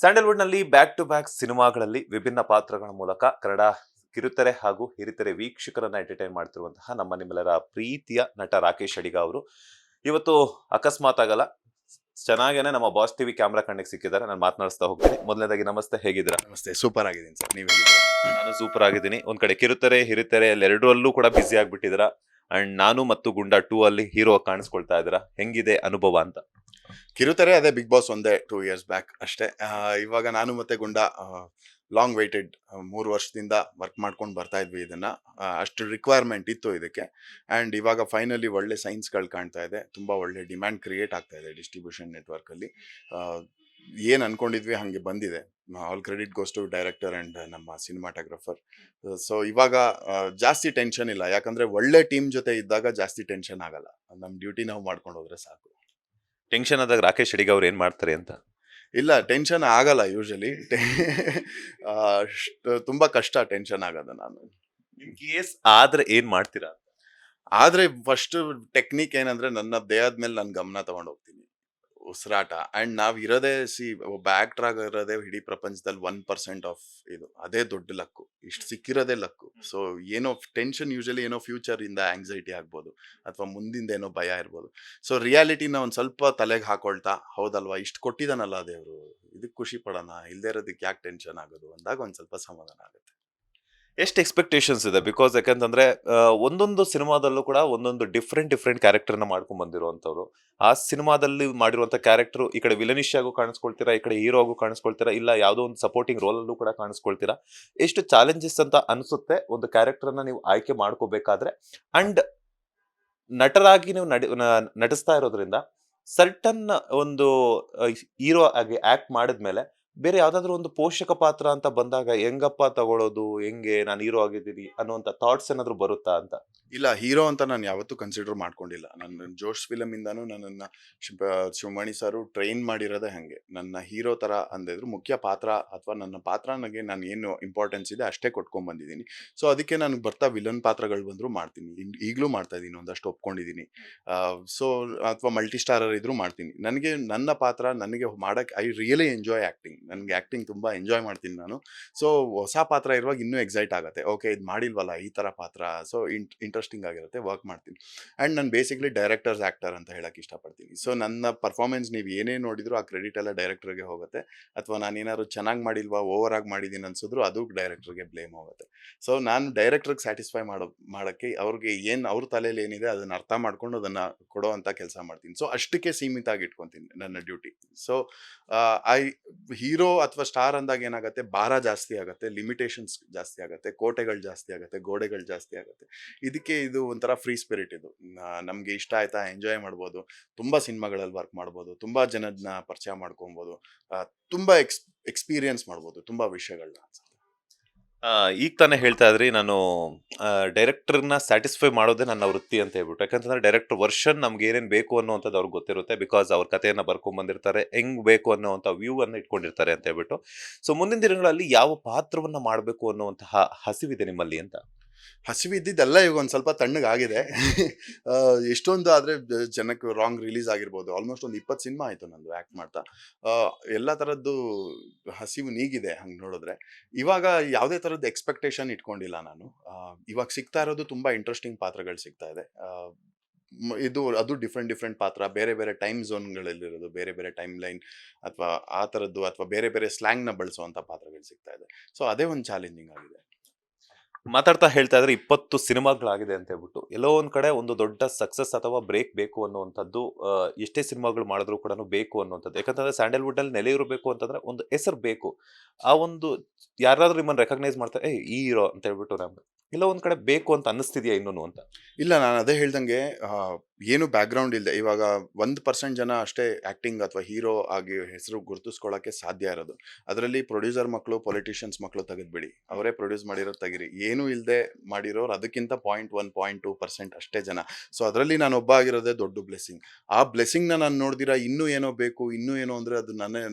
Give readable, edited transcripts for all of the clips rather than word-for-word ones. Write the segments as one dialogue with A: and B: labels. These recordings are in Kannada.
A: ಸ್ಯಾಂಡಲ್ವುಡ್‌ನಲ್ಲಿ ಬ್ಯಾಕ್ ಟು ಬ್ಯಾಕ್ ಸಿನಿಮಾಗಳಲ್ಲಿ ವಿಭಿನ್ನ ಪಾತ್ರಗಳ ಮೂಲಕ ಕನ್ನಡ ಕಿರುತೆರೆ ಹಾಗೂ ಹಿರಿತೆರೆ ವೀಕ್ಷಕರನ್ನ ಎಂಟರ್‌ಟೈನ್ ಮಾಡ್ತಿರುವಂತಹ ನಮ್ಮ ನಿಮ್ಮೆಲ್ಲರ ಪ್ರೀತಿಯ ನಟ ರಾಕೇಶ್ ಅಡಿಗ ಅವರು ಇವತ್ತು ಅಕಸ್ಮಾತ್ ಆಗಲ್ಲ ಚೆನ್ನಾಗೇನೆ ನಮ್ಮ ಬಾಸ್ ಟಿವಿ ಕ್ಯಾಮ್ರಾ ಕಣ್ಣಿಗೆ ಸಿಕ್ಕಿದ್ದಾರೆ. ನಾನು ಮಾತನಾಡಿಸ್ತಾ ಹೋಗ್ತೀನಿ. ಮೊದಲನೇದಾಗಿ ನಮಸ್ತೆ, ಹೇಗಿದ್ದೀರಾ?
B: ನಮಸ್ತೆ, ಸೂಪರ್ ಆಗಿದ್ದೀನಿ ಸರ್. ನೀವು ಹೇಗಿದ್ದೀರಾ?
A: ನಾನು ಸೂಪರ್ ಆಗಿದ್ದೀನಿ. ಒಂದ್ ಕಡೆ ಕಿರುತೆರೆ ಹಿರಿತೆರೆ ಎರಡರಲ್ಲೂ ಕೂಡ ಬ್ಯುಸಿ ಆಗ್ಬಿಟ್ಟಿದ್ದೀರಾ. ಅಂಡ್ ನಾನು ಮತ್ತು ಗುಂಡಾ 2 ಅಲ್ಲಿ ಹೀರೋ ಕಾಣಿಸ್ಕೊಳ್ತಾ ಇದ್ದೀರಾ. ಹೆಂಗಿದೆ ಅನುಭವ ಅಂತ?
B: ಕಿರುತೆರೆ ಅದೇ ಬಿಗ್ ಬಾಸ್ ಒಂದೇ 2 ಇಯರ್ಸ್ ಬ್ಯಾಕ್ ಅಷ್ಟೇ. ಇವಾಗ ನಾನು ಮತ್ತೆ ಗುಂಡ ಲಾಂಗ್ ವೈಟೆಡ್ 3 ವರ್ಷದಿಂದ ವರ್ಕ್ ಮಾಡ್ಕೊಂಡು ಬರ್ತಾ ಇದ್ವಿ ಇದನ್ನ. ಅಷ್ಟು ರಿಕ್ವೈರ್ಮೆಂಟ್ ಇತ್ತು ಇದಕ್ಕೆ. ಆ್ಯಂಡ್ ಇವಾಗ ಫೈನಲಿ ಒಳ್ಳೆ ಸೈನ್ಸ್ಗಳು ಕಾಣ್ತಾ ಇದೆ. ತುಂಬ ಒಳ್ಳೆ ಡಿಮ್ಯಾಂಡ್ ಕ್ರಿಯೇಟ್ ಆಗ್ತಾ ಇದೆ ಡಿಸ್ಟ್ರಿಬ್ಯೂಷನ್ ನೆಟ್ವರ್ಕಲ್ಲಿ. ಏನು ಅನ್ಕೊಂಡಿದ್ವಿ ಹಾಗೆ ಬಂದಿದೆ. All credit goes to director and ನಮ್ಮ ಸಿನಿಮಾಟೋಗ್ರಫರ್. ಸೊ ಇವಾಗ ಜಾಸ್ತಿ ಟೆನ್ಷನ್ ಇಲ್ಲ, ಯಾಕಂದ್ರೆ ಒಳ್ಳೆ ಟೀಮ್ ಜೊತೆ ಇದ್ದಾಗ ಜಾಸ್ತಿ ಟೆನ್ಷನ್ ಆಗಲ್ಲ. ನಮ್ಮ ಡ್ಯೂಟಿ ನಾವು ಮಾಡ್ಕೊಂಡು ಹೋದ್ರೆ ಸಾಕು.
A: ಟೆನ್ಷನ್ ಆದಾಗ ರಾಕೇಶ್ ಅಡಿಗ ಅವ್ರು ಏನ್ ಮಾಡ್ತಾರೆ ಅಂತ?
B: ಇಲ್ಲ, ಟೆನ್ಷನ್ ಆಗಲ್ಲ ಯೂಶಲಿ. ತುಂಬಾ ಕಷ್ಟ ಟೆನ್ಷನ್ ಆಗೋದು. ನಾನು
A: ಇನ್ ಕೇಸ್ ಆದ್ರೆ ಏನ್ ಮಾಡ್ತೀರಾ?
B: ಆದ್ರೆ ಫಸ್ಟ್ ಟೆಕ್ನಿಕ್ ಏನಂದ್ರೆ, ನನ್ನ ದೇಹದ ಮೇಲೆ ನಾನು ಗಮನ ತಗೊಂಡು ಹೋಗ್ತೀನಿ. ಉಸಿರಾಟ. ಅಂಡ್ ನಾವ್ ಇರೋದೇ ಒಬ್ಬ ಆಕ್ಟರ್ ಆಗಿರೋದೇ ಇಡೀ ಪ್ರಪಂಚದಲ್ಲಿ 1% ಆಫ್ ಇದು. ಅದೇ ದೊಡ್ಡ ಲಕ್ಕು. ಇಷ್ಟು ಸಿಕ್ಕಿರೋದೇ ಲಕ್ಕು. ಸೊ ಏನೋ ಟೆನ್ಷನ್ ಯೂಶಲಿ ಏನೋ ಫ್ಯೂಚರ್ ಇಂದ ಆಂಗ್ಸೈಟಿ ಆಗ್ಬೋದು, ಅಥವಾ ಮುಂದಿಂದ ಏನೋ ಭಯ ಇರ್ಬೋದು. ಸೊ ರಿಯಾಲಿಟಿನ ಒಂದ್ ಸ್ವಲ್ಪ ತಲೆಗೆ ಹಾಕೊಳ್ತಾ, ಹೌದಲ್ವಾ ಇಷ್ಟು ಕೊಟ್ಟಿದಾನಲ್ಲ ದೇವ್ರು, ಇದಕ್ ಖುಷಿ ಪಡೋಣ, ಇಲ್ದೇ ಇರೋದಕ್ಕೆ ಯಾಕೆ ಟೆನ್ಷನ್ ಆಗೋದು ಅಂದಾಗ ಒಂದ್ ಸ್ವಲ್ಪ ಸಮಾಧಾನ ಆಗುತ್ತೆ.
A: ಎಷ್ಟು ಎಕ್ಸ್ಪೆಕ್ಟೇಷನ್ಸ್ ಇದೆ? ಬಿಕಾಸ್ ಯಾಕಂತಂದ್ರೆ ಒಂದೊಂದು ಸಿನಿಮಾದಲ್ಲೂ ಕೂಡ ಒಂದೊಂದು ಡಿಫ್ರೆಂಟ್ ಕ್ಯಾರೆಕ್ಟರ್ನ ಮಾಡ್ಕೊಂಡ್ ಬಂದಿರುವಂತವ್ರು. ಆ ಸಿನಿಮಾದಲ್ಲಿ ಮಾಡಿರುವಂತ ಕ್ಯಾರೆಕ್ಟರ್ ಈ ಕಡೆ ವಿಲನಿಶ್ ಆಗು ಕಾಣಿಸ್ಕೊಳ್ತೀರಾ, ಈ ಕಡೆ ಹೀರೋ ಆಗು ಕಾಣಿಸ್ಕೊಳ್ತೀರಾ, ಇಲ್ಲ ಯಾವುದೋ ಒಂದು ಸಪೋರ್ಟಿಂಗ್ ರೋಲ್ ಅಲ್ಲೂ ಕೂಡ ಕಾಣಿಸ್ಕೊಳ್ತೀರಾ. ಎಷ್ಟು ಚಾಲೆಂಜಸ್ ಅಂತ ಅನ್ಸುತ್ತೆ ಒಂದು ಕ್ಯಾರೆಕ್ಟರ್ನ ನೀವು ಆಯ್ಕೆ ಮಾಡ್ಕೋಬೇಕಾದ್ರೆ. ಅಂಡ್ ನಟರಾಗಿ ನೀವು ನಟಿಸ್ತಾ ಇರೋದ್ರಿಂದ ಸರ್ಟನ್ ಒಂದು ಹೀರೋ ಆಗಿ ಆಕ್ಟ್ ಮಾಡಿದ್ಮೇಲೆ ಬೇರೆ ಯಾವ್ದಾದ್ರು ಒಂದು ಪೋಷಕ ಪಾತ್ರ ಅಂತ ಬಂದಾಗ ಹೆಂಗಪ್ಪ ತಗೊಳ್ಳೋದು, ಹೆಂಗೆ ನಾನು ಹೀರೋ ಆಗಿದ್ದೀನಿ ಅನ್ನುವಂತ ಥಾಟ್ಸ್ ಏನಾದ್ರು ಬರುತ್ತಾ ಅಂತ?
B: ಇಲ್ಲ, ಹೀರೋ ಅಂತ ನಾನು ಯಾವತ್ತೂ ಕನ್ಸಿಡರ್ ಮಾಡ್ಕೊಂಡಿಲ್ಲ. ನನ್ನ ಜೋಶ್ ಫಿಲಮ್ ಇಂದಾನು ನನ್ನನ್ನ ಶಿವಮಣಿ ಸಾರು ಟ್ರೈನ್ ಮಾಡಿರೋದೇ ಹಂಗೆ. ನನ್ನ ಹೀರೋ ತರ ಅಂದಿದ್ರು, ಮುಖ್ಯ ಪಾತ್ರ ಅಥವಾ ನನ್ನ ಪಾತ್ರನಿಗೆ ನಾನು ಏನು ಇಂಪಾರ್ಟೆನ್ಸ್ ಇದೆ ಅಷ್ಟೇ ಕೊಟ್ಕೊಂಡ್ ಬಂದಿದ್ದೀನಿ. ಸೊ ಅದಕ್ಕೆ ನಾನು ಬರ್ತಾ ವಿಲನ್ ಪಾತ್ರಗಳು ಬಂದ್ರು ಮಾಡ್ತೀನಿ. ಈಗಲೂ ಮಾಡ್ತಾ ಇದ್ದೀನಿ, ಒಂದಷ್ಟು ಒಪ್ಕೊಂಡಿದ್ದೀನಿ. ಸೊ ಅಥವಾ ಮಲ್ಟಿ ಸ್ಟಾರರ್ ಇದ್ರು ಮಾಡ್ತೀನಿ. ನನಗೆ ನನ್ನ ಪಾತ್ರ ನನಗೆ ಮಾಡಕ್ ಐ ರಿಯಲಿ ಎಂಜಾಯ್ ಆಕ್ಟಿಂಗ್. ನನಗೆ ಆಕ್ಟಿಂಗ್ ತುಂಬಾ ಎಂಜಾಯ್ ಮಾಡ್ತೀನಿ ನಾನು. ಸೊ ಹೊಸ ಪಾತ್ರ ಇರುವಾಗ ಇನ್ನೂ ಎಕ್ಸೈಟ್ ಆಗುತ್ತೆ. ಓಕೆ, ಇದು ಮಾಡಿಲ್ವಲ್ಲ ಈ ತರ ಪಾತ್ರ. ಸೊ ಇಂಟ್ರೆಸ್ಟಿಂಗ್ ಆಗಿರುತ್ತೆ, ವರ್ಕ್ ಮಾಡ್ತೀನಿ. ಆ್ಯಂಡ್ ನಾನು ಬೇಸಿಕ್ಲಿ ಡೈರೆಕ್ಟರ್ಸ್ ಆ್ಯಕ್ಟರ್ ಅಂತ ಹೇಳಕ್ಕೆ ಇಷ್ಟಪಡ್ತೀನಿ. ಸೊ ನನ್ನ ಪರ್ಫಾರ್ಮೆನ್ಸ್ ನೀವು ಏನೇ ನೋಡಿದ್ರು ಆ ಕ್ರೆಡಿಟ್ ಎಲ್ಲ ಡೈರೆಕ್ಟರ್ಗೆ ಹೋಗುತ್ತೆ. ಅಥವಾ ನಾನೇನಾದ್ರು ಚೆನ್ನಾಗಿ ಮಾಡಿಲ್ವಾ, ಓವರ್ ಆಗಿ ಮಾಡಿದ್ದೀನಿ ಅನ್ಸಿದ್ರು ಅದು ಡೈರೆಕ್ಟರ್ಗೆ ಬ್ಲೇಮ್ ಹೋಗುತ್ತೆ. ಸೊ ನಾನು ಡೈರೆಕ್ಟರ್ಗೆ ಸ್ಯಾಟಿಸ್ಫೈ ಮಾಡೋಕ್ಕೆ ಅವ್ರಿಗೆ ಏನು ಅವ್ರ ತಲೆಯಲ್ಲಿ ಏನಿದೆ ಅದನ್ನು ಅರ್ಥ ಮಾಡ್ಕೊಂಡು ಅದನ್ನು ಕೊಡೋ ಅಂತ ಕೆಲಸ ಮಾಡ್ತೀನಿ. ಸೊ ಅಷ್ಟಕ್ಕೆ ಸೀಮಿತ ಆಗಿ ಇಟ್ಕೊತೀನಿ ನನ್ನ ಡ್ಯೂಟಿ. ಸೊ ಐ ಹೀರೋ ಅಥವಾ ಸ್ಟಾರ್ ಅಂದಾಗ ಏನಾಗುತ್ತೆ, ಭಾರ ಜಾಸ್ತಿ ಆಗುತ್ತೆ, ಲಿಮಿಟೇಷನ್ಸ್ ಜಾಸ್ತಿ ಆಗುತ್ತೆ, ಕೋಟೆಗಳು ಜಾಸ್ತಿ ಆಗುತ್ತೆ, ಗೋಡೆಗಳು ಜಾಸ್ತಿ ಆಗುತ್ತೆ. ಇದಕ್ಕೆ ಇದು ಒಂಥರ ಫ್ರೀ ಸ್ಪಿರಿಟ್. ಇದು ನಮ್ಗೆ ಇಷ್ಟ ಆಯ್ತಾ ಎಂಜಾಯ್ ಮಾಡ್ಬೋದು, ತುಂಬಾ ಸಿನಿಮಾಗಳಲ್ಲಿ ವರ್ಕ್ ಮಾಡ್ಬೋದು, ತುಂಬಾ ಜನದನ್ನ ಪರಿಚಯ ಮಾಡ್ಕೊಬೋದು, ತುಂಬಾ ಎಕ್ಸ್ಪೀರಿಯನ್ಸ್ ಮಾಡ್ಬೋದು, ತುಂಬಾ ವಿಷಯಗಳನ್ನ.
A: ಈಗ ತಾನೇ ಹೇಳ್ತಾ ಇದ್ರಿ, ನಾನು ಡೈರೆಕ್ಟರ್ನ ಸ್ಯಾಟಿಸ್ಫೈ ಮಾಡೋದೇ ನನ್ನ ವೃತ್ತಿ ಅಂತ ಹೇಳ್ಬಿಟ್ಟು. ಯಾಕಂತಂದ್ರೆ ಡೈರೆಕ್ಟರ್ ವರ್ಷನ್ ನಮ್ಗೆ ಏನೇನ್ ಬೇಕು ಅನ್ನೋಂಥದ್ದು ಅವ್ರಿಗೆ ಗೊತ್ತಿರುತ್ತೆ. ಬಿಕಾಸ್ ಅವ್ರ ಕಥೆಯನ್ನ ಬರ್ಕೊಂಡ್ ಬಂದಿರ್ತಾರೆ, ಹೆಂಗ್ ಬೇಕು ಅನ್ನೋಂಥ ವ್ಯೂ ಅನ್ನ ಇಟ್ಕೊಂಡಿರ್ತಾರೆ ಅಂತ ಹೇಳ್ಬಿಟ್ಟು. ಸೊ ಮುಂದಿನ ದಿನಗಳಲ್ಲಿ ಯಾವ ಪಾತ್ರವನ್ನ ಮಾಡಬೇಕು ಅನ್ನುವಂತಹ ಹಸಿವಿದೆ ನಿಮ್ಮಲ್ಲಿ ಅಂತ?
B: ಹಸಿವಿದ್ದಿದ್ದೆಲ್ಲ ಈಗ ಒಂದು ಸ್ವಲ್ಪ ತಣ್ಣಗಾಗಿದೆ. ಎಷ್ಟೊಂದು ಆದರೆ ಜನಕ್ಕೆ ರಾಂಗ್ ರಿಲೀಸ್ ಆಗಿರ್ಬೋದು. ಆಲ್ಮೋಸ್ಟ್ ಒಂದು 20 ಸಿನಿಮಾ ಆಯಿತು ನಂದು ಆ್ಯಕ್ಟ್ ಮಾಡ್ತಾ. ಎಲ್ಲ ಥರದ್ದು ಹಸಿವು ನೀಗಿದೆ ಹಂಗೆ ನೋಡಿದ್ರೆ. ಇವಾಗ ಯಾವುದೇ ಥರದ್ದು ಎಕ್ಸ್ಪೆಕ್ಟೇಷನ್ ಇಟ್ಕೊಂಡಿಲ್ಲ ನಾನು. ಇವಾಗ ಸಿಗ್ತಾ ಇರೋದು ತುಂಬ ಇಂಟ್ರೆಸ್ಟಿಂಗ್ ಪಾತ್ರಗಳು ಸಿಗ್ತಾ ಇದೆ. ಅದು ಡಿಫ್ರೆಂಟ್ ಪಾತ್ರ, ಬೇರೆ ಬೇರೆ ಟೈಮ್ ಝೋನ್ಗಳಲ್ಲಿರೋದು, ಬೇರೆ ಬೇರೆ ಟೈಮ್ ಲೈನ್ ಅಥವಾ ಆ ಥರದ್ದು, ಅಥವಾ ಬೇರೆ ಬೇರೆ ಸ್ಲ್ಯಾಂಗ್ನ ಬಳಸುವಂಥ ಪಾತ್ರಗಳು ಸಿಗ್ತಾ ಇದೆ. ಸೊ ಅದೇ ಒಂದು ಚಾಲೆಂಜಿಂಗ್ ಆಗಿದೆ.
A: ಮಾತಾಡ್ತಾ ಹೇಳ್ತಾ ಇದ್ರೆ 20 ಸಿನಿಮಾಗಳಾಗಿದೆ ಅಂತ ಹೇಳ್ಬಿಟ್ಟು. ಎಲ್ಲೋ ಒಂದ್ ಕಡೆ ಒಂದು ದೊಡ್ಡ ಸಕ್ಸಸ್ ಅಥವಾ ಬ್ರೇಕ್ ಬೇಕು ಅನ್ನುವಂಥದ್ದು ಎಷ್ಟೇ ಸಿನಿಮಾಗಳು ಮಾಡಿದ್ರು ಕೂಡ ಬೇಕು ಅನ್ನುವಂಥದ್ದು. ಯಾಕಂತಂದ್ರೆ ಸ್ಯಾಂಡಲ್ವುಡ್ ಅಲ್ಲಿ ನೆಲೆ ಇರಬೇಕು ಅಂತಂದ್ರೆ ಒಂದು ಹೆಸರು ಬೇಕು. ಆ ಒಂದು ಯಾರಾದ್ರೂ ನಿಮ್ಮನ್ನ ರೆಕಗ್ನೈಸ್ ಮಾಡ್ತಾರೆ, ಏ ಈ ಹೀರೋ ಅಂತ ಹೇಳ್ಬಿಟ್ಟು ನಮ್ಗೆ ಎಲ್ಲ ಒಂದ್ ಕಡೆ ಬೇಕು ಅಂತ ಅನ್ನಿಸ್ತಿದ್ಯಾ ಇನ್ನೂನು ಅಂತ?
B: ಇಲ್ಲ, ನಾನು ಅದೇ ಹೇಳ್ದಂಗೆ ಏನು ಬ್ಯಾಕ್ಗ್ರೌಂಡ್ ಇಲ್ಲದೆ ಇವಾಗ 1% ಜನ ಅಷ್ಟೇ ಆಕ್ಟಿಂಗ್ ಅಥವಾ ಹೀರೋ ಆಗಿ ಹೆಸರು ಗುರುತಿಸ್ಕೊಳ್ಳೋಕ್ಕೆ ಸಾಧ್ಯ ಇರೋದು. ಅದರಲ್ಲಿ ಪ್ರೊಡ್ಯೂಸರ್ ಮಕ್ಕಳು, ಪೊಲಿಟಿಷಿಯನ್ಸ್ ಮಕ್ಕಳು ತೆಗೆದ್ಬಿಡಿ, ಅವರೇ ಪ್ರೊಡ್ಯೂಸ್ ಮಾಡಿರೋದು ತೆಗಿರಿ. ಏನೂ ಇಲ್ಲದೆ ಮಾಡಿರೋರು ಅದಕ್ಕಿಂತ 0.1, 0.2% ಅಷ್ಟೇ ಜನ. ಸೊ ಅದರಲ್ಲಿ ನಾನು ಒಬ್ಬ ಆಗಿರೋದೇ ದೊಡ್ಡ ಬ್ಲೆಸ್ಸಿಂಗ್. ಆ ಬ್ಲೆಸ್ಸಿಂಗ್ನ ನಾನು ನೋಡ್ದಿರಾ ಇನ್ನೂ ಏನೋ ಬೇಕು, ಇನ್ನೂ ಏನೋ ಅಂದರೆ ಅದು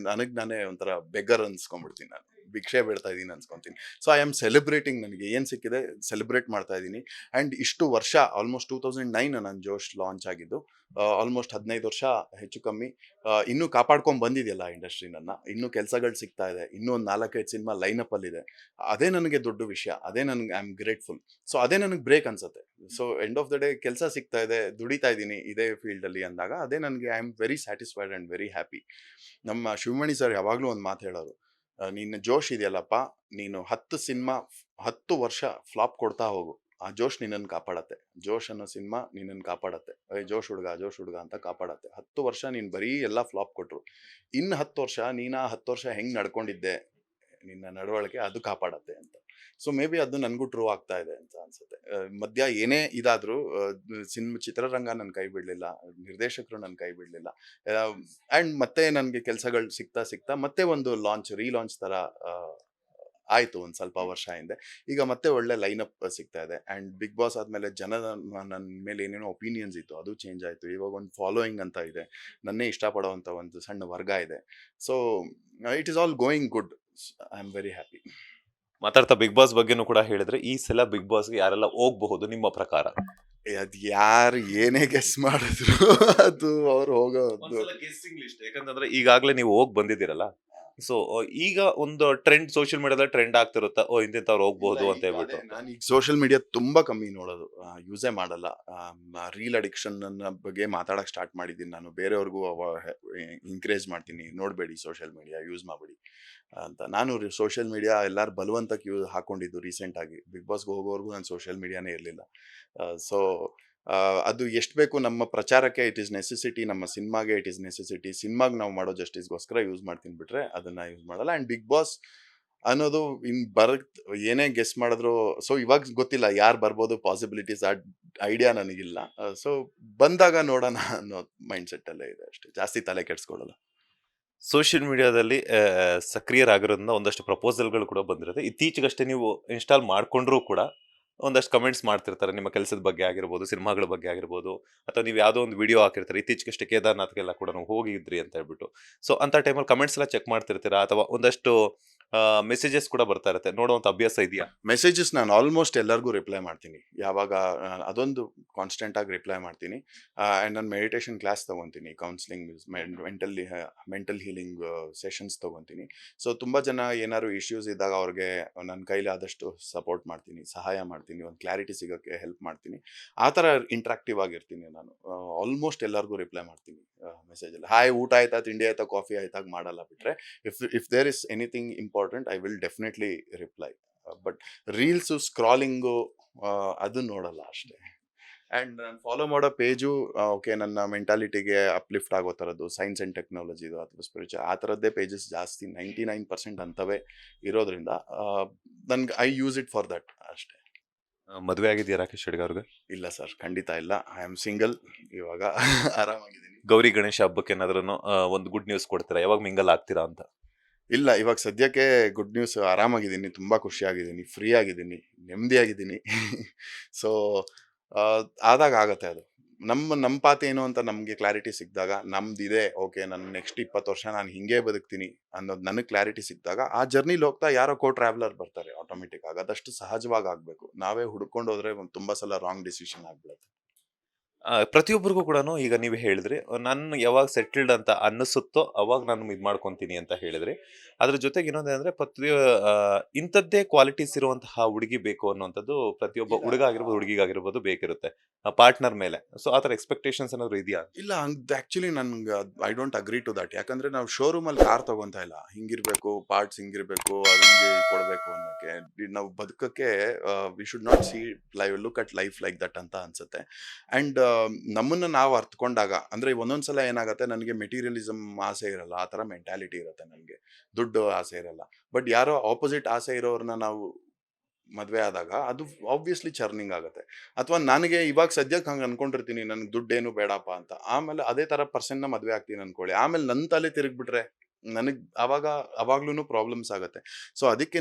B: ನಾನೇ ಒಂಥರ ಬೆಗ್ಗರ್ ಅನ್ಸ್ಕೊಂಡ್ಬಿಡ್ತೀನಿ ನಾನು. ಭಿಕ್ಷೆ ಬೇಡ್ತಾ ಇದ್ದೀನಿ ಅನ್ಸ್ಕೊಂತೀನಿ. ಸೊ ಐ ಆಮ್ ಸೆಲೆಬ್ರೇಟಿಂಗ್, ನನಗೆ ಏನು ಸಿಕ್ಕಿದೆ ಸೆಲೆಬ್ರೇಟ್ ಮಾಡ್ತಾ ಇದ್ದೀನಿ. ಆ್ಯಂಡ್ ಇಷ್ಟು ವರ್ಷ ಆಲ್ಮೋಸ್ಟ್ 2009 ನಾನು ಜೋಶ್ ಲಾಂಚ್ ಆಗಿದ್ದು. ಆಲ್ಮೋಸ್ಟ್ 15 ವರ್ಷ ಹೆಚ್ಚು ಕಮ್ಮಿ ಇನ್ನೂ ಕಾಪಾಡ್ಕೊಂಡು ಬಂದಿದೆಯಲ್ಲ ಇಂಡಸ್ಟ್ರಿ ನನ್ನ. ಇನ್ನೂ ಕೆಲಸಗಳು ಸಿಗ್ತಾ ಇದೆ, ಇನ್ನೂ ಒಂದು 4-5 ಸಿನಿಮಾ ಲೈನಪ್ಪಲ್ಲಿದೆ. ಅದೇ ನನಗೆ ದೊಡ್ಡ ವಿಷಯ, ಅದೇ ನನಗೆ ಐ ಆಮ್ ಗ್ರೇಟ್ಫುಲ್. ಸೊ ಅದೇ ನನಗೆ ಬ್ರೇಕ್ ಅನ್ಸುತ್ತೆ. So end of the day ಕೆಲಸ ಸಿಗ್ತಾ ಇದೆ, ದುಡಿತಾ ಇದ್ದೀನಿ ಇದೇ ಫೀಲ್ಡಲ್ಲಿ ಅಂದಾಗ ಅದೇ ನನಗೆ I am very satisfied and very happy. ನಮ್ಮ ಶಿವಮಣಿ ಸರ್ ಯಾವಾಗಲೂ ಒಂದು ಮಾತು ಹೇಳೋರು, ನಿನ್ನ ಜೋಶ್ ಇದೆಯಲ್ಲಪ್ಪ, ನೀನು 10 ಸಿನಿಮಾ 10 ವರ್ಷ ಫ್ಲಾಪ್ ಕೊಡ್ತಾ ಹೋಗು, ಆ ಜೋಶ್ ನಿನ್ನನ್ನು ಕಾಪಾಡತ್ತೆ. ಜೋಶ್ ಅನ್ನೋ ಸಿನಿಮಾ ನಿನ್ನನ್ನು ಕಾಪಾಡತ್ತೆ. ಜೋಶ್ ಹುಡುಗ ಅಂತ ಕಾಪಾಡತ್ತೆ. 10 ವರ್ಷ ನೀನು ಬರೀ ಎಲ್ಲ ಫ್ಲಾಪ್ ಕೊಟ್ರು, ಇನ್ನು 10 ವರ್ಷ ನೀನು ಆ 10 ವರ್ಷ ಹೆಂಗೆ ನಡ್ಕೊಂಡಿದ್ದೆ, ನಿನ್ನ ನಡವಳಿಕೆ ಅದು ಕಾಪಾಡತ್ತೆ ಅಂತ. ಸೊ ಮೇ ಬಿ ಅದು ನನಗೂ ಟ್ರೂ ಆಗ್ತಾ ಇದೆ ಅಂತ ಅನ್ಸುತ್ತೆ. ಮಧ್ಯ ಏನೇ ಇದಾದರೂ ಚಿತ್ರರಂಗ ನನ್ನ ಕೈ ಬಿಡಲಿಲ್ಲ, ನಿರ್ದೇಶಕರು ನನ್ನ ಕೈ ಬಿಡಲಿಲ್ಲ. ಆ್ಯಂಡ್ ಮತ್ತೆ ನನಗೆ ಕೆಲಸಗಳು ಸಿಗ್ತಾ ಮತ್ತೆ ಒಂದು ರೀಲಾಂಚ್ ಥರ ಆಯಿತು ಒಂದು ಸ್ವಲ್ಪ ವರ್ಷ ಹಿಂದೆ. ಈಗ ಮತ್ತೆ ಒಳ್ಳೆ ಲೈನಪ್ ಸಿಗ್ತಾ ಇದೆ. ಆ್ಯಂಡ್ ಬಿಗ್ ಬಾಸ್ ಆದಮೇಲೆ ಜನದ ನನ್ನ ಮೇಲೆ ಏನೇನೋ ಒಪಿನಿಯನ್ಸ್ ಇತ್ತು, ಅದು ಚೇಂಜ್ ಆಯಿತು. ಇವಾಗ ಒಂದು ಫಾಲೋಯಿಂಗ್ ಅಂತ ಇದೆ, ನನ್ನೇ ಇಷ್ಟಪಡೋವಂಥ ಒಂದು ಸಣ್ಣ ವರ್ಗ ಇದೆ. So it is all going good. I am very happy.
A: ಮಾತಾಡ್ತಾ ಬಿಗ್ ಬಾಸ್ ಬಗ್ಗೆನೂ ಕೂಡ ಹೇಳಿದ್ರೆ, ಈ ಸಲ ಬಿಗ್ ಬಾಸ್ಗೆ ಯಾರೆಲ್ಲ ಹೋಗಬಹುದು ನಿಮ್ಮ ಪ್ರಕಾರ?
B: ಅದು ಯಾರು ಏನೇ ಗೆಸ್ ಮಾಡಿದ್ರು ಅದು ಅವ್ರು ಹೋಗೋದು.
A: ಗೆಸ್ಸಿಂಗ್ ಲಿಸ್ಟ್, ಯಾಕಂತಂದ್ರೆ ಈಗಾಗಲೇ ನೀವು ಹೋಗಿ ಬಂದಿದ್ದೀರಲ್ಲ, ಸೊ ಈಗ ಒಂದು ಟ್ರೆಂಡ್ ಸೋಷಿಯಲ್ ಮೀಡಿಯಾದಲ್ಲಿ ಟ್ರೆಂಡ್ ಆಗ್ತಿರುತ್ತೆ, ಇಂತಿಂತವ್ರು ಹೋಗ್ಬಹುದು ಅಂತ ಹೇಳ್ಬಿಟ್ಟು.
B: ನಾನು ಈಗ ಸೋಷಿಯಲ್ ಮೀಡಿಯಾ ತುಂಬಾ ಕಮ್ಮಿ ನೋಡೋದು, ಯೂಸೇ ಮಾಡಲ್ಲ. ರೀಲ್ ಅಡಿಕ್ಷನ್ ಬಗ್ಗೆ ಮಾತಾಡಕ್ ಸ್ಟಾರ್ಟ್ ಮಾಡಿದ್ದೀನಿ ನಾನು. ಬೇರೆಯವ್ರಿಗೂ ಎಂಕರೇಜ್ ಮಾಡ್ತೀನಿ, ನೋಡಬೇಡಿ ಸೋಷಿಯಲ್ ಮೀಡಿಯಾ, ಯೂಸ್ ಮಾಡಬೇಡಿ ಅಂತ. ನಾನು ಸೋಷಿಯಲ್ ಮೀಡಿಯಾ ಎಲ್ಲರೂ ಬಲವಂತಕ್ಕೆ ಹಾಕೊಂಡಿದ್ದು ರೀಸೆಂಟ್ ಆಗಿ. ಬಿಗ್ ಬಾಸ್ಗೆ ಹೋಗೋವರೆಗೂ ನಾನು ಸೋಷಿಯಲ್ ಮೀಡಿಯಾನೇ ಇರಲಿಲ್ಲ. ಸೊ ಅದು ಎಷ್ಟು ಬೇಕು ನಮ್ಮ ಪ್ರಚಾರಕ್ಕೆ ಇಟ್ ಈಸ್ ನೆಸೆಸಿಟಿ, ನಮ್ಮ ಸಿನಿಮಾಗೆ ಇಟ್ ಈಸ್ ನೆಸೆಸಿಟಿ. ಸಿನಿಮಾಗೆ ನಾವು ಮಾಡೋ ಜಸ್ಟಿಸ್ಗೋಸ್ಕರ ಯೂಸ್ ಮಾಡ್ತೀನಿ ಬಿಟ್ರೆ ಅದನ್ನ ಯೂಸ್ ಮಾಡಲ್ಲ. ಆ್ಯಂಡ್ ಬಿಗ್ ಬಾಸ್ ಅನ್ನೋದು ಏನೇ ಗೆಸ್ ಮಾಡಿದ್ರು, ಸೊ ಇವಾಗ ಗೊತ್ತಿಲ್ಲ ಯಾರು ಬರ್ಬೋದು, ಪಾಸಿಬಿಲಿಟೀಸ್ ಆ ಐಡಿಯಾ ನನಗಿಲ್ಲ. ಸೊ ಬಂದಾಗ ನೋಡೋಣ ಅನ್ನೋ ಮೈಂಡ್ ಸೆಟ್ ಅಲ್ಲೇ ಇದೆ ಅಷ್ಟೇ, ಜಾಸ್ತಿ ತಲೆ ಕೆಡ್ಸ್ಕೊಳ್ಳಲ್ಲ.
A: ಸೋಷಿಯಲ್ ಮೀಡಿಯಾದಲ್ಲಿ ಸಕ್ರಿಯರಾಗಿರೋದ್ರಿಂದ ಒಂದಷ್ಟು ಪ್ರಪೋಸಲ್ಗಳು ಕೂಡ ಬಂದಿರುತ್ತೆ. ಇತ್ತೀಚೆಗಷ್ಟೇ ನೀವು ಇನ್ಸ್ಟಾಲ್ ಮಾಡ್ಕೊಂಡ್ರೂ ಕೂಡ ಒಂದಷ್ಟು ಕಮೆಂಟ್ಸ್ ಮಾಡ್ತಿರ್ತಾರೆ, ನಿಮ್ಮ ಕೆಲಸದ ಬಗ್ಗೆ ಆಗಿರ್ಬೋದು, ಸಿನಿಮಾಗಳ ಬಗ್ಗೆ ಆಗಿರ್ಬೋದು, ಅಥವಾ ನೀವು ಯಾವುದೋ ಒಂದು ವಿಡಿಯೋ ಹಾಕಿರ್ತಾರೆ. ಇತ್ತೀಚೆಗಷ್ಟೇ ಕೇದಾರ್ನಾಥ್ಗೆಲ್ಲ ಕೂಡ ನಾವು ಹೋಗಿದ್ರಿ ಅಂತ ಹೇಳ್ಬಿಟ್ಟು. ಸೊ ಅಂತ ಟೈಮಲ್ಲಿ ಕಮೆಂಟ್ಸ್ ಎಲ್ಲ ಚೆಕ್ ಮಾಡ್ತಿರ್ತೀರಾ, ಅಥವಾ ಒಂದಷ್ಟು ಮೆಸೇಜಸ್ ಕೂಡ ಬರ್ತಾ ಇರುತ್ತೆ, ನೋಡುವಂಥ ಅಭ್ಯಾಸ ಇದೆಯಾ?
B: ಮೆಸೇಜಸ್ ನಾನು ಆಲ್ಮೋಸ್ಟ್ ಎಲ್ಲರಿಗೂ ರಿಪ್ಲೈ ಮಾಡ್ತೀನಿ. ಯಾವಾಗ ಅದೊಂದು ಕಾನ್ಸ್ಟೆಂಟ್ ಆಗಿ ರಿಪ್ಲೈ ಮಾಡ್ತೀನಿ. ಆ್ಯಂಡ್ ನಾನು ಮೆಡಿಟೇಷನ್ ಕ್ಲಾಸ್ ತೊಗೊತೀನಿ, ಕೌನ್ಸಿಲಿಂಗ್, ಮೆಂಟಲ್ ಹೀಲಿಂಗ್ ಸೆಷನ್ಸ್ ತೊಗೊತೀನಿ. ಸೊ ತುಂಬ ಜನ ಏನಾದ್ರು ಇಶ್ಯೂಸ್ ಇದ್ದಾಗ ಅವ್ರಿಗೆ ನನ್ನ ಕೈಲಿ ಆದಷ್ಟು ಸಪೋರ್ಟ್ ಮಾಡ್ತೀನಿ, ಸಹಾಯ ಮಾಡ್ತೀನಿ, ಒಂದು ಕ್ಲಾರಿಟಿ ಸಿಗೋಕ್ಕೆ ಹೆಲ್ಪ್ ಮಾಡ್ತೀನಿ. ಆ ಥರ ಇಂಟ್ರಾಕ್ಟಿವ್ ಆಗಿರ್ತೀನಿ ನಾನು. ಆಲ್ಮೋಸ್ಟ್ ಎಲ್ಲರಿಗೂ ರಿಪ್ಲೈ ಮಾಡ್ತೀನಿ ಮೆಸೇಜಲ್ಲಿ. ಹಾಯ್, ಊಟ ಆಯ್ತಾ, ತಿಂಡಿ ಆಯ್ತಾ, ಕಾಫಿ ಆಯ್ತಾ ಮಾಡಲ್ಲ ಬಿಟ್ಟರೆ. If there is anything important I will definitely reply. But reels, scrolling ಅದು ನೋಡಲ್ಲ ಅಷ್ಟೇ. ಆ್ಯಂಡ್ ನಾನು ಫಾಲೋ ಮಾಡೋ ಪೇಜು ಓಕೆ ನನ್ನ ಮೆಂಟಾಲಿಟಿಗೆ ಅಪ್ಲಿಫ್ಟ್ ಆಗೋ ಥರದ್ದು, ಸೈನ್ಸ್ ಆ್ಯಂಡ್ ಟೆಕ್ನಾಲಜಿದು ಅಥವಾ ಸ್ಪಿರಿಚುವಲ್ ಆ ಥರದ್ದೇ ಪೇಜಸ್ ಜಾಸ್ತಿ, 99% ಅಂಥವೇ ಇರೋದ್ರಿಂದ ನನ್ಗೆ I use it for that ಅಷ್ಟೇ.
A: ಮದುವೆ ಆಗಿದೆಯಾ ರಾಕೇಶ್ ಅಡಿಗ ಅವ್ರಿಗೆ?
B: ಇಲ್ಲ ಸರ್, ಖಂಡಿತ ಇಲ್ಲ. ಐ ಆಮ್ ಸಿಂಗಲ್ ಇವಾಗ. ಆರಾಮಾಗಿದ್ದೀನಿ.
A: ಗೌರಿ ಗಣೇಶ ಹಬ್ಬಕ್ಕೆ ಏನಾದ್ರೂ ಒಂದು ಗುಡ್ ನ್ಯೂಸ್ ಕೊಡ್ತೀರಾ, ಯಾವಾಗ ಮಿಂಗಲ್ ಆಗ್ತೀರಾ ಅಂತ?
B: ಇಲ್ಲ, ಇವಾಗ ಸದ್ಯಕ್ಕೆ ಗುಡ್ ನ್ಯೂಸ್. ಆರಾಮಾಗಿದ್ದೀನಿ, ತುಂಬ ಖುಷಿಯಾಗಿದ್ದೀನಿ, ಫ್ರೀ ಆಗಿದ್ದೀನಿ, ನೆಮ್ಮದಿಯಾಗಿದ್ದೀನಿ. ಸೊ ಆದಾಗ ಆಗತ್ತೆ ಅದು. ನಮ್ಮ ಪಾತ್ ಏನು ಅಂತ ನಮಗೆ ಕ್ಲಾರಿಟಿ ಸಿಕ್ಕಿದಾಗ, ನಮ್ದಿದೆ ಓಕೆ, ನನ್ನ ನೆಕ್ಸ್ಟ್ 20 ವರ್ಷ ನಾನು ಹಿಂಗೆ ಬದುಕ್ತೀನಿ ಅನ್ನೋದು ನನಗೆ ಕ್ಲಾರಿಟಿ ಸಿಕ್ಕಿದಾಗ, ಆ ಜರ್ನಿಲಿ ಹೋಗ್ತಾ ಯಾರೋ ಟ್ರಾವೆಲರ್ ಬರ್ತಾರೆ ಆಟೋಮೆಟಿಕ್ ಆಗಿ. ಅದಷ್ಟು ಸಹಜವಾಗಿ ಆಗಬೇಕು. ನಾವೇ ಹುಡ್ಕೊಂಡು ಹೋದ್ರೆ ತುಂಬ ಸಲ ರಾಂಗ್ ಡಿಸಿಷನ್ ಆಗ್ಬಿಡುತ್ತೆ.
A: ಪ್ರತಿಯೊಬ್ಬರಿಗೂ ಕೂಡ ಈಗ ನೀವು ಹೇಳಿದ್ರಿ, ನಾನು ಯಾವಾಗ ಸೆಟಲ್ಡ್ ಅಂತ ಅನ್ನಿಸುತ್ತೋ ಅವಾಗ ನಾನು ಇದು ಮಾಡ್ಕೊತೀನಿ ಅಂತ ಹೇಳಿದ್ರಿ. ಅದ್ರ ಜೊತೆಗೆ ಇನ್ನೊಂದೇನಂದ್ರೆ, ಇಂಥದ್ದೇ ಕ್ವಾಲಿಟೀಸ್ ಇರುವಂತಹ ಹುಡುಗಿ ಬೇಕು ಅನ್ನುವಂಥದ್ದು ಪ್ರತಿಯೊಬ್ಬ ಹುಡುಗ ಆಗಿರ್ಬೋದು, ಹುಡುಗಿಗಾಗಿರ್ಬೋದು ಬೇಕಿರುತ್ತೆ ಪಾರ್ಟ್ನರ್ ಮೇಲೆ. ಸೊ ಆ ಥರ ಎಕ್ಸ್ಪೆಕ್ಟೇಷನ್ಸ್ ಏನಾದ್ರು ಇದೆಯಾ?
B: ಇಲ್ಲ, ಆಕ್ಚುಲಿ ನನ್ಗೆ I don't agree to that. ಯಾಕಂದ್ರೆ ನಾವು ಶೋರೂಮಲ್ಲಿ ಕಾರ್ ತಗೊಂತ ಇಲ್ಲ, ಹಿಂಗಿರ್ಬೇಕು, ಪಾರ್ಟ್ಸ್ ಹಿಂಗಿರ್ಬೇಕು, ಅದಂಗೆ ಕೊಡಬೇಕು ಅನ್ನೋಕ್ಕೆ. ನಾವು ಬದುಕಕ್ಕೆ we should not look at life like that ಅಂತ ಅನ್ಸುತ್ತೆ. ಆ್ಯಂಡ್ ನಮ್ಮನ್ನ ನಾವು ಅರ್ಥಕೊಂಡಾಗ, ಅಂದ್ರೆ ಒಂದೊಂದ್ಸಲ ಏನಾಗುತ್ತೆ, ನನಗೆ ಮೆಟೀರಿಯಲಿಸಮ್ ಆಸೆ ಇರಲ್ಲ, ಆ ಥರ ಮೆಂಟಾಲಿಟಿ ಇರುತ್ತೆ ನನಗೆ, ದುಡ್ಡು ಆಸೆ ಇರಲ್ಲ. ಬಟ್ ಯಾರೋ ಆಪೋಸಿಟ್ ಆಸೆ ಇರೋರನ್ನ ನಾವು ಮದುವೆ ಆದಾಗ ಅದು ಆಬ್ವಿಯಸ್ಲಿ ಚರ್ನಿಂಗ್ ಆಗುತ್ತೆ. ಅಥವಾ ನನಗೆ ಇವಾಗ ಸದ್ಯಕ್ಕೆ ಹಂಗೆ ಅನ್ಕೊಂಡಿರ್ತೀನಿ, ನನಗೆ ದುಡ್ಡೇನು ಬೇಡಪ್ಪ ಅಂತ, ಆಮೇಲೆ ಅದೇ ಥರ ಪರ್ಸನ್ನ ಮದುವೆ ಆಗ್ತೀನಿ ಅನ್ಕೊಳ್ಳಿ, ಆಮೇಲೆ ನನ್ನ ತಲೆ ತಿರುಗ್ಬಿಟ್ರೆ ನನಗೆ ಅವಾಗ್ಲೂ ಪ್ರಾಬ್ಲಮ್ಸ್ ಆಗುತ್ತೆ. ಸೊ ಅದಕ್ಕೆ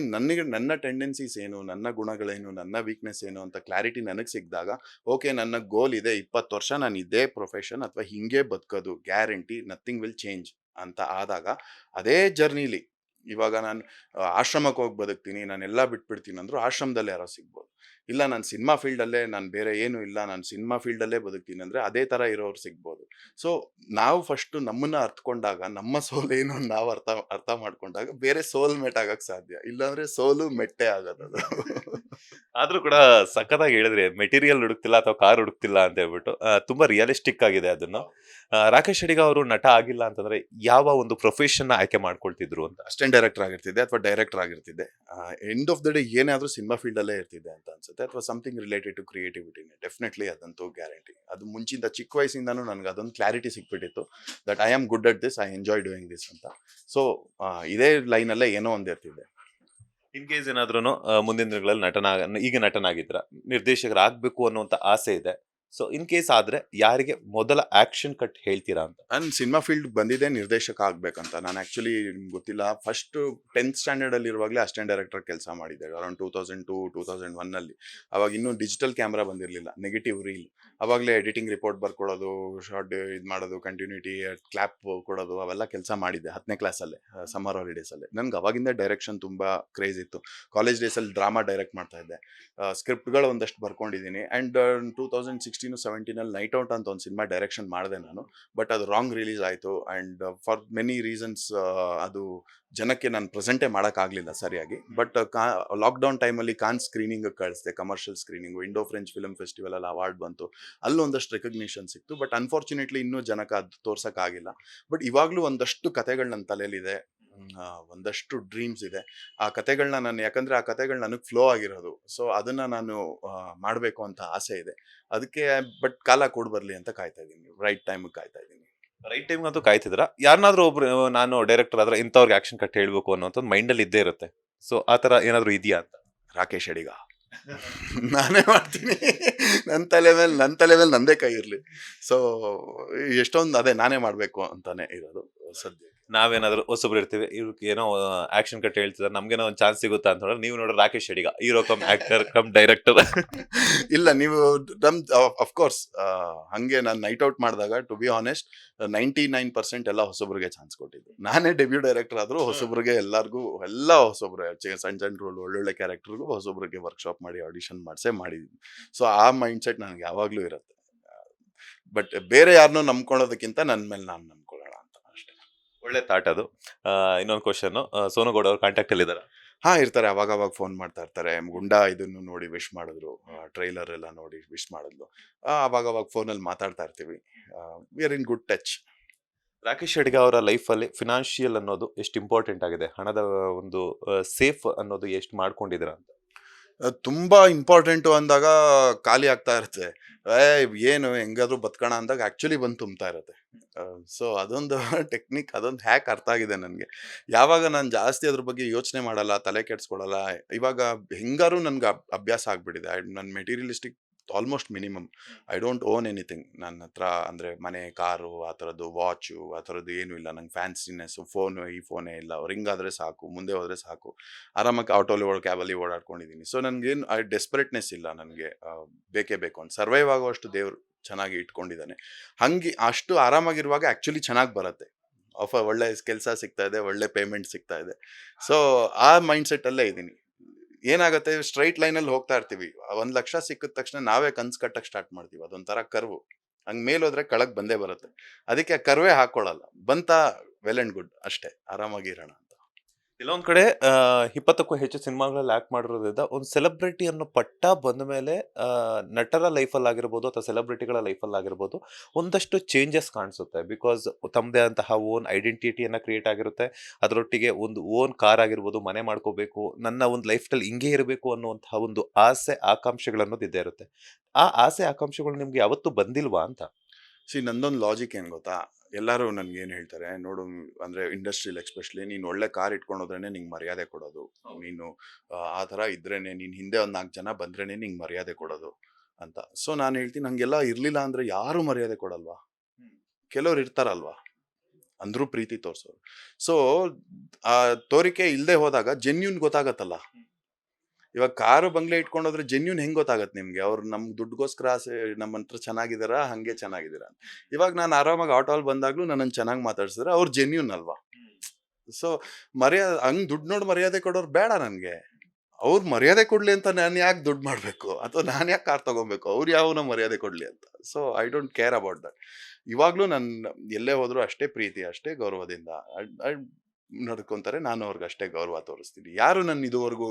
B: ನನ್ನ ಟೆಂಡೆನ್ಸೀಸ್ ಏನು, ನನ್ನ ಗುಣಗಳೇನು, ನನ್ನ ವೀಕ್ನೆಸ್ ಏನು ಅಂತ ಕ್ಲಾರಿಟಿ ನನಗೆ ಸಿಕ್ಕಿದಾಗ, ಓಕೆ ನನ್ನ ಗೋಲ್ ಇದೆ, 20 ವರ್ಷ ನಾನು ಇದೇ ಪ್ರೊಫೆಷನ್ ಅಥವಾ ಹಿಂಗೆ ಬದುಕೋದು, ಗ್ಯಾರಂಟಿ, ನಥಿಂಗ್ ವಿಲ್ ಚೇಂಜ್ ಅಂತ ಆದಾಗ, ಅದೇ ಜರ್ನಿಲಿ ಇವಾಗ ನಾನು ಆಶ್ರಮಕ್ಕೆ ಹೋಗಿ ಬದುಕ್ತೀನಿ, ನಾನೆಲ್ಲ ಬಿಟ್ಬಿಡ್ತೀನಿ ಅಂದ್ರು ಆಶ್ರಮದಲ್ಲಿ ಯಾರೋ ಸಿಗ್ಬೋದು. ಇಲ್ಲ ನಾನು ಸಿನಿಮಾ ಫೀಲ್ಡಲ್ಲೇ, ನಾನು ಬೇರೆ ಏನೂ ಇಲ್ಲ, ನಾನು ಸಿನಿಮಾ ಫೀಲ್ಡಲ್ಲೇ ಬದುಕ್ತೀನಿ ಅಂದರೆ ಅದೇ ಥರ ಇರೋರು ಸಿಗ್ಬೋದು. ಸೊ ನಾವು ಫಸ್ಟು ನಮ್ಮನ್ನ ಅರ್ಥಕೊಂಡಾಗ, ನಮ್ಮ ಸೋಲ್ ಏನು ಅಂತ ನಾವು ಅರ್ಥ ಅರ್ಥ ಮಾಡ್ಕೊಂಡಾಗ ಬೇರೆ ಸೋಲ್ ಮೇಟ್ ಆಗಕ್ಕೆ ಸಾಧ್ಯ. ಇಲ್ಲಾಂದ್ರೆ ಸೋಲು ಮೆಟ್ಟೆ ಆಗೋದದು.
A: ಆದ್ರೂ ಕೂಡ ಸಖತ್ತಾಗಿ ಹೇಳಿದ್ರಿ, ಮೆಟೀರಿಯಲ್ ಹುಡುಕ್ತಿಲ್ಲ ಅಥವಾ ಕಾರ್ ಹುಡುಕ್ತಿಲ್ಲ ಅಂತ ಹೇಳ್ಬಿಟ್ಟು ತುಂಬಾ ರಿಯಲಿಸ್ಟಿಕ್ ಆಗಿದೆ ಅದನ್ನು. ರಾಕೇಶ್ ಅಡಿಗ ಅವರು ನಟ ಆಗಿಲ್ಲ ಅಂತಂದ್ರೆ ಯಾವ ಒಂದು ಪ್ರೊಫೆಷನ್ ಆಯ್ಕೆ ಮಾಡ್ಕೊಳ್ತಿದ್ರು ಅಂತ?
B: ಅಸಿಸ್ಟೆಂಟ್ ಡೈರೆಕ್ಟರ್ ಆಗಿರ್ತಿದ್ದೆ ಅಥವಾ ಡೈರೆಕ್ಟರ್ ಆಗಿರ್ತಿದ್ದೆ. ಎಂಡ್ ಆಫ್ ದ ಡೇ ಏನೇ ಆದ್ರೂ ಸಿನಿಮಾ ಫೀಲ್ಡಲ್ಲೇ ಇರ್ತಿದ್ದೆ ಅಂತ ಅನ್ಸುತ್ತೆ, ಅಥವಾ ಸಮಥಿಂಗ್ ರಿಲೇಟೆಡ್ ಟು ಕ್ರಿಯೇಟಿವಿಟಿನೇ. ಡೆಫಿನೆಟ್ಲಿ ಅದಂತೂ ಗ್ಯಾರಂಟಿ. ಅದು ಮುಂಚಿಂದ ಚಿಕ್ಕ ವಯಸ್ಸಿಂದಾನು ನನಗೆ ಅದೊಂದು ಕ್ಲಾರಿಟಿ ಸಿಕ್ಬಿಟ್ಟಿತ್ತು, that I am good at this, I enjoy doing this ಅಂತ. ಸೊ ಇದೇ ಲೈನಲ್ಲೇ ಏನೋ ಒಂದು ಇರ್ತಿದ್ದೆ.
A: ಇನ್ ಕೇಸ್ ಏನಾದ್ರೂ ಮುಂದಿನ ದಿನಗಳಲ್ಲಿ ಈಗ ನಟನಾಗಿದ್ರ, ನಿರ್ದೇಶಕರಾಗಬೇಕು ಅನ್ನುವಂತ ಆಸೆ ಇದೆ. ಸೊ ಇನ್ ಕೇಸ್ ಆದ್ರೆ ಯಾರಿಗೆ ಮೊದಲ ಆಕ್ಷನ್ ಕಟ್ ಹೇಳ್ತೀರಾ ಅಂತ?
B: ನಾನು ಸಿನಿಮಾ ಫೀಲ್ಡ್ ಬಂದಿದ್ದೆ ನಿರ್ದೇಶಕ ಆಗ್ಬೇಕಂತ. ನಾನು ಆ್ಯಕ್ಚುಲಿ ನಿಮ್ಗೆ ಗೊತ್ತಿಲ್ಲ, ಫಸ್ಟ್ 10th ಸ್ಟ್ಯಾಂಡರ್ಡಲ್ಲಿ ಇರುವಾಗಲೇ ಅಸಿಸ್ಟೆಂಟ್ ಡೈರೆಕ್ಟರ್ ಕೆಲಸ ಮಾಡಿದ್ದೆ, ಅರೌಂಡ್ 2002-2001 ಅವಾಗ ಇನ್ನೂ ಡಿಜಿಟಲ್ ಕ್ಯಾಮ್ರಾ ಬಂದಿರಲಿಲ್ಲ, ನೆಗೆಟಿವ್ ರೀಲ್. ಅವಾಗಲೇ ಎಡಿಟಿಂಗ್ ರಿಪೋರ್ಟ್ ಬರ್ಕೊಡೋದು, ಶಾರ್ಟ್ ಇದು ಮಾಡೋದು, ಕಂಟಿನ್ಯೂಟಿ, ಕ್ಲಾಪ್ ಕೊಡೋದು, ಅವೆಲ್ಲ ಕೆಲಸ ಮಾಡಿದ್ದೆ 10ನೇ ಕ್ಲಾಸಲ್ಲೇ, ಸಮ್ಮರ್ ಹಾಲಿಡೇಸಲ್ಲೇ. ನನಗೆ ಅವಾಗಿಂದ ಡೈರೆಕ್ಷನ್ ತುಂಬ ಕ್ರೇಜ್ ಇತ್ತು. ಕಾಲೇಜ್ ಡೇಸಲ್ಲಿ ಡ್ರಾಮಾ ಡೈರೆಕ್ಟ್ ಮಾಡ್ತಾ ಇದ್ದೆ, ಸ್ಕ್ರಿಪ್ಟ್ಗಳು ಒಂದಷ್ಟು ಬರ್ಕೊಂಡಿದ್ದೀನಿ. ಆ್ಯಂಡ್ 2016-17 ನೈಟ್ ಔಟ್ ಅಂತ ಒಂದು ಸಿನಿಮಾ ಡೈರೆಕ್ಷನ್ ಮಾಡಿದೆ ನಾನು. ಬಟ್ ಅದು ರಾಂಗ್ ರಿಲೀಸ್ ಆಯಿತು, ಆ್ಯಂಡ್ ಫಾರ್ ಮೆನಿ ರೀಸನ್ಸ್ ಅದು ಜನಕ್ಕೆ ನಾನು ಪ್ರೆಸೆಂಟೇ ಮಾಡೋಕ್ಕಾಗಲಿಲ್ಲ ಸರಿಯಾಗಿ. ಬಟ್ ಲಾಕ್ಡೌನ್ ಟೈಮಲ್ಲಿ ಕಾನ್ ಸ್ಕ್ರೀನಿಂಗ್ ಕಳಿಸಿದೆ, commercial screening. Indo French film ಫೆಸ್ಟಿವಲಲ್ಲಿ ಅವಾರ್ಡ್ ಬಂತು, ಅಲ್ಲೊಂದಷ್ಟು ರೆಕಗ್ನಿಷನ್ ಸಿಕ್ತು. ಬಟ್ ಅನ್ಫಾರ್ಚುನೇಟ್ಲಿ ಇನ್ನೂ ಜನಕ್ಕೆ ಅದು ತೋರ್ಸೋಕ್ಕಾಗಿಲ್ಲ. ಬಟ್ ಇವಾಗಲೂ ಒಂದಷ್ಟು ಕತೆಗಳು ನನ್ನ ತಲೆಯಲ್ಲಿದೆ, ಒಂದಷ್ಟು ಡ್ರೀಮ್ಸ್ ಇದೆ. ಆ ಕತೆಗಳನ್ನ ನಾನು, ಯಾಕಂದರೆ ಆ ಕತೆಗಳು ನನಗೆ ಫ್ಲೋ ಆಗಿರೋದು, ಸೊ ಅದನ್ನು ನಾನು ಮಾಡಬೇಕು ಅಂತ ಆಸೆ ಇದೆ. ಅದಕ್ಕೆ ಬಟ್ ಕಾಲ ಕೂಡ ಬರಲಿ ಅಂತ ಕಾಯ್ತಾ ಇದ್ದೀನಿ, ರೈಟ್ ಟೈಮಿಗೆ ಕಾಯ್ತಾ ಇದ್ದೀನಿ.
A: ರೈಟ್ ಟೈಮ್ ಅಂತೂ ಕಾಯ್ತಿದ್ರ? ಯಾರನ್ನಾದ್ರೂ ಒಬ್ರು ನಾನು ಡೈರೆಕ್ಟರ್ ಆದ್ರೆ ಇಂಥವ್ರಿಗೆ ಆಕ್ಷನ್ ಕಟ್ ಹೇಳ್ಬೇಕು ಅನ್ನೋಂಥದ್ದು ಮೈಂಡಲ್ಲಿ ಇದ್ದೇ ಇರುತ್ತೆ. ಸೊ ಆ ತರ ಏನಾದ್ರು ಇದೆಯಾ ಅಂತ?
B: ರಾಕೇಶ್ ಅಡಿಗ ನಾನೇ ಮಾಡ್ತೀನಿ, ನನ್ನ ತಲೆ ಮೇಲೆ ನಂದೇ ಕೈ ಇರಲಿ. ಸೊ ಎಷ್ಟೊಂದು ಅದೇ ನಾನೇ ಮಾಡಬೇಕು ಅಂತಾನೆ ಇರೋದು ಸದ್ಯ.
A: ನಾವೇನಾದ್ರೂ ಹೊಸಬ್ರು ಇರ್ತೀವಿ, ಇವ್ರಿಗೆ ಏನೋ ಆಕ್ಷನ್ ಕಟ್ ಹೇಳ್ತಿದ್ದಾರೆ, ನಮ್ಗೇನೋ ಒಂದು ಚಾನ್ಸ್ ಸಿಗುತ್ತಾ ಅಂತ ನೋಡಿದ್ರೆ ನೀವು ನೋಡ್ರಿ Rakesh Adiga hero cum actor cum director.
B: ಇಲ್ಲ, ನೀವು ಅಫ್ಕೋರ್ಸ್ ಹಂಗೆ ನಾನು ನೈಟ್ ಔಟ್ ಮಾಡಿದಾಗ ಟು ಬಿ ಆನೆಸ್ಟ್ 99% ಎಲ್ಲ ಹೊಸಬ್ರಿಗೆ ಚಾನ್ಸ್ ಕೊಟ್ಟಿದ್ದು. ನಾನೇ ಡೆಬ್ಯೂ ಡೈರೆಕ್ಟರ್ ಆದರೂ ಹೊಸಬ್ರಿಗೆ, ಎಲ್ಲ ಹೊಸಬ್ರೆ, ಸಣ್ಣ ಸಣ್ಣ ರೋಲ್, ಒಳ್ಳೊಳ್ಳೆ ಕ್ಯಾರೆಕ್ಟರ್ಗೂ ಹೊಸಬ್ರಿಗೆ ವರ್ಕ್ಶಾಪ್ ಮಾಡಿ ಆಡಿಷನ್ ಮಾಡಿದ್ದೀನಿ. ಸೊ ಆ ಮೈಂಡ್ ಸೆಟ್ ನನಗೆ ಯಾವಾಗಲೂ ಇರುತ್ತೆ. ಬಟ್ ಬೇರೆ ಯಾರನ್ನೂ ನಂಬ್ಕೊಳ್ಳೋದಕ್ಕಿಂತ ನನ್ನ ಮೇಲೆ ನಾನು ನಂಬ್ಕೊಳ್ಳೋಣ ಅಂತ ಅಷ್ಟೇ.
A: ಒಳ್ಳೆ ಥಾಟ್ ಅದು. ಇನ್ನೊಂದು ಕ್ವಶನ್, ಸೋನು ಗೌಡ ಅವ್ರ ಕಾಂಟ್ಯಾಕ್ಟ್ ಅಲ್ಲಿ ಇದಾರ?
B: ಇರ್ತಾರೆ, ಅವಾಗ ಫೋನ್ ಮಾಡ್ತಾ ಇರ್ತಾರೆ. ಗುಂಡಾ ಇದನ್ನು ನೋಡಿ ವಿಶ್ ಮಾಡಿದ್ರು, ಟ್ರೈಲರ್ ಎಲ್ಲ ನೋಡಿ ವಿಶ್ ಮಾಡಿದ್ಲು. ಅವಾಗ ಫೋನಲ್ಲಿ ಮಾತಾಡ್ತಾ ಇರ್ತೀವಿ. We are in good touch.
A: Rakesh Adiga ಅವರ ಲೈಫಲ್ಲಿ ಫಿನಾನ್ಷಿಯಲ್ ಅನ್ನೋದು ಎಷ್ಟು ಇಂಪಾರ್ಟೆಂಟ್ ಆಗಿದೆ, ಹಣದ ಒಂದು ಸೇಫ್ ಅನ್ನೋದು ಎಷ್ಟು ಮಾಡ್ಕೊಂಡಿದ್ದೀರಾ ಅಂತ?
B: ತುಂಬಾ ಇಂಪಾರ್ಟೆಂಟು ಅಂದಾಗ ಖಾಲಿ ಆಗ್ತಾ ಇರುತ್ತೆ. ಏನು ಹೆಂಗಾದ್ರೂ ಬದುಕೋಣ ಅಂದಾಗ ಆ್ಯಕ್ಚುಲಿ ಬಂದು ತುಂಬ್ತಾ ಇರುತ್ತೆ. ಸೊ ಅದೊಂದು ಟೆಕ್ನಿಕ್, ಅದೊಂದು ಹ್ಯಾಕ್ ಅರ್ಥ ಆಗಿದೆ ನನಗೆ. ಯಾವಾಗ ನಾನು ಜಾಸ್ತಿ ಅದ್ರ ಬಗ್ಗೆ ಯೋಚನೆ ಮಾಡಲ್ಲ, ತಲೆ ಕೆಡಿಸ್ಕೊಳ್ಳಲ್ಲ, ಇವಾಗ ಹೆಂಗಾರು ನನ್ಗೆ ಅಭ್ಯಾಸ ಆಗ್ಬಿಟ್ಟಿದೆ. ನನ್ನ materialistic almost minimum. I don't own anything. ನನ್ನ ಹತ್ರ ಅಂದರೆ ಮನೆ, ಕಾರು, ಆ ಥರದ್ದು ವಾಚು, ಆ ಥರದ್ದು ಏನೂ ಇಲ್ಲ. ನಂಗೆ ಫ್ಯಾನ್ಸಿನೆಸ್ಸು, ಈ ಫೋನೇ ಇಲ್ಲ. ರಿಂಗ್ ಆದರೆ ಸಾಕು, ಮುಂದೆ ಹೋದರೆ ಸಾಕು. ಆರಾಮಾಗಿ ಆಟೋಲಿ ಕ್ಯಾಬಲ್ಲಿ ಓಡಾಡ್ಕೊಂಡಿದ್ದೀನಿ. ಸೊ ನನಗೇನು ಡೆಸ್ಪರೇಟ್ನೆಸ್ ಇಲ್ಲ. ನನಗೆ ಬೇಕೇ ಬೇಕು ಅಂತ ಸರ್ವೈವ್ ಆಗುವಷ್ಟು ದೇವರು ಚೆನ್ನಾಗಿ ಇಟ್ಕೊಂಡಿದ್ದಾನೆ. ಹಂಗೆ ಅಷ್ಟು ಆರಾಮಾಗಿರುವಾಗ ಆ್ಯಕ್ಚುಲಿ ಚೆನ್ನಾಗಿ ಬರುತ್ತೆ. ಒಳ್ಳೆ ಕೆಲಸ ಸಿಗ್ತಾ ಇದೆ, ಒಳ್ಳೆ ಪೇಮೆಂಟ್ ಸಿಗ್ತಾ ಇದೆ. ಸೊ ಆ ಮೈಂಡ್ ಸೆಟ್ಟಲ್ಲೇ ಇದ್ದೀನಿ. ಏನಾಗುತ್ತೆ, ಸ್ಟ್ರೈಟ್ ಲೈನಲ್ಲಿ ಹೋಗ್ತಾ ಇರ್ತೀವಿ. 1 ಲಕ್ಷ ಸಿಕ್ಕಿದ ತಕ್ಷಣ ನಾವೇ ಕನ್ಸು ಕಟ್ಟಕ್ಕೆ ಸ್ಟಾರ್ಟ್ ಮಾಡ್ತೀವಿ. ಅದೊಂಥರ ಕರ್ವು, ಹಂಗೆ ಮೇಲೋದ್ರೆ ಕೆಳಗೆ ಬಂದೇ ಬರುತ್ತೆ. ಅದಕ್ಕೆ ಕರ್ವೇ ಹಾಕೊಳ್ಳಲ್ಲ. ಬಂತಾ ವೆಲ್ ಆ್ಯಂಡ್ ಗುಡ್, ಅಷ್ಟೇ, ಆರಾಮಾಗಿರೋಣ ಅಂತ.
A: ಕೆಲವೊಂದ್ ಕಡೆ 20ಕ್ಕೂ ಹೆಚ್ಚು ಸಿನಿಮಾಗಳಲ್ಲಿ ಆಕ್ಟ್ ಮಾಡಿರೋದ್ರಿಂದ ಒಂದು ಸೆಲೆಬ್ರಿಟಿ ಅನ್ನೋ ಪಟ್ಟ ಬಂದ ಮೇಲೆ ನಟರ ಲೈಫಲ್ಲಿ ಆಗಿರ್ಬೋದು ಅಥವಾ ಸೆಲೆಬ್ರಿಟಿಗಳ ಲೈಫಲ್ಲಿ ಆಗಿರ್ಬೋದು ಒಂದಷ್ಟು ಚೇಂಜಸ್ ಕಾಣಿಸುತ್ತೆ. ಬಿಕಾಸ್ ತಮ್ಮದೇ ಅಂತಹ ಓನ್ ಐಡೆಂಟಿಟಿಯನ್ನು ಕ್ರಿಯೇಟ್ ಆಗಿರುತ್ತೆ. ಅದರೊಟ್ಟಿಗೆ ಒಂದು ಓನ್ ಕಾರ್ ಆಗಿರ್ಬೋದು, ಮನೆ ಮಾಡ್ಕೋಬೇಕು, ನನ್ನ ಒಂದು ಲೈಫ್ ಸ್ಟೈಲ್ ಹಿಂಗೆ ಇರಬೇಕು ಅನ್ನುವಂತಹ ಒಂದು ಆಸೆ ಆಕಾಂಕ್ಷೆಗಳನ್ನೋದು ಇದ್ದೇ ಇರುತ್ತೆ. ಆ ಆಸೆ ಆಕಾಂಕ್ಷೆಗಳು ನಿಮ್ಗೆ ಯಾವತ್ತೂ ಬಂದಿಲ್ವಾ ಅಂತ?
B: ನಂದೊಂದು ಲಾಜಿಕ್ ಏನು ಗೊತ್ತಾ, ಎಲ್ಲರೂ ನನಗೇನು ಹೇಳ್ತಾರೆ ನೋಡು, ಅಂದರೆ ಇಂಡಸ್ಟ್ರಿಯಲ್ಲಿ ಎಕ್ಸ್ಪೆಷಲಿ, ನೀನು ಒಳ್ಳೆ ಕಾರ್ ಇಟ್ಕೊಂಡು ಹೋದ್ರೇ ನಿಂಗೆ ಮರ್ಯಾದೆ ಕೊಡೋದು, ನೀನು ಆ ಥರ ಇದ್ರೇನೆ, ನೀನು ಹಿಂದೆ ಒಂದು 4 ಜನ ಬಂದ್ರೇ ನಿಂಗೆ ಮರ್ಯಾದೆ ಕೊಡೋದು ಅಂತ. ಸೊ ನಾನು ಹೇಳ್ತೀನಿ, ಹಂಗೆಲ್ಲ ಇರಲಿಲ್ಲ ಅಂದರೆ ಯಾರೂ ಮರ್ಯಾದೆ ಕೊಡಲ್ವಾ? ಕೆಲವ್ರು ಇರ್ತಾರಲ್ವಾ, ಅಂದರೂ ಪ್ರೀತಿ ತೋರಿಸೋರು. ಸೊ ಆ ತೋರಿಕೆ ಇಲ್ಲದೆ ಹೋದಾಗ ಜೆನ್ಯೂನ್ ಗೊತ್ತಾಗತ್ತಲ್ಲ. ಇವಾಗ ಕಾರು ಬಂಗ್ಲೆ ಇಟ್ಕೊಂಡೋದ್ರೆ ಜೆನ್ಯೂನ್ ಹೆಂಗೆ ಗೊತ್ತಾಗತ್ತೆ ನಿಮಗೆ? ಅವ್ರು ನಮ್ಗೆ ದುಡ್ಡುಗೋಸ್ಕರ ನಮ್ಮ ಹತ್ರ ಚೆನ್ನಾಗಿದ್ದಾರಾ, ಹಾಗೆ ಚೆನ್ನಾಗಿದ್ದೀರಾ ಅಂತ. ಇವಾಗ ನಾನು ಆರಾಮಾಗಿ ಆಟೋಲ್ಲಿ ಬಂದಾಗಲೂ ನನ್ನನ್ನು ಚೆನ್ನಾಗಿ ಮಾತಾಡ್ಸಿದ್ರೆ ಅವ್ರು ಜೆನ್ಯೂನ್ ಅಲ್ವಾ? ಸೊ ಹಂಗ್ ದುಡ್ಡು ನೋಡಿ ಮರ್ಯಾದೆ ಕೊಡೋರು ಬೇಡ ನನ್ಗೆ. ಅವ್ರು ಮರ್ಯಾದೆ ಕೊಡ್ಲಿ ಅಂತ ನಾನು ಯಾಕೆ ದುಡ್ಡು ಮಾಡ್ಬೇಕು, ಅಥವಾ ನಾನು ಯಾಕೆ ಕಾರ್ ತಗೊಬೇಕು, ಅವ್ರು ಯಾವನ ಮರ್ಯಾದೆ ಕೊಡ್ಲಿ ಅಂತ. So I don't care about that. ಇವಾಗ್ಲೂ ನನ್ ಎಲ್ಲೇ ಹೋದ್ರು ಅಷ್ಟೇ ಪ್ರೀತಿ, ಅಷ್ಟೇ ಗೌರವದಿಂದ ನಡ್ಕೊಂತಾರೆ. ನಾನು ಅವ್ರಿಗೆ ಅಷ್ಟೇ ಗೌರವ ತೋರಿಸ್ತೀನಿ. ಯಾರು ನನ್ನ ಇದುವರೆಗೂ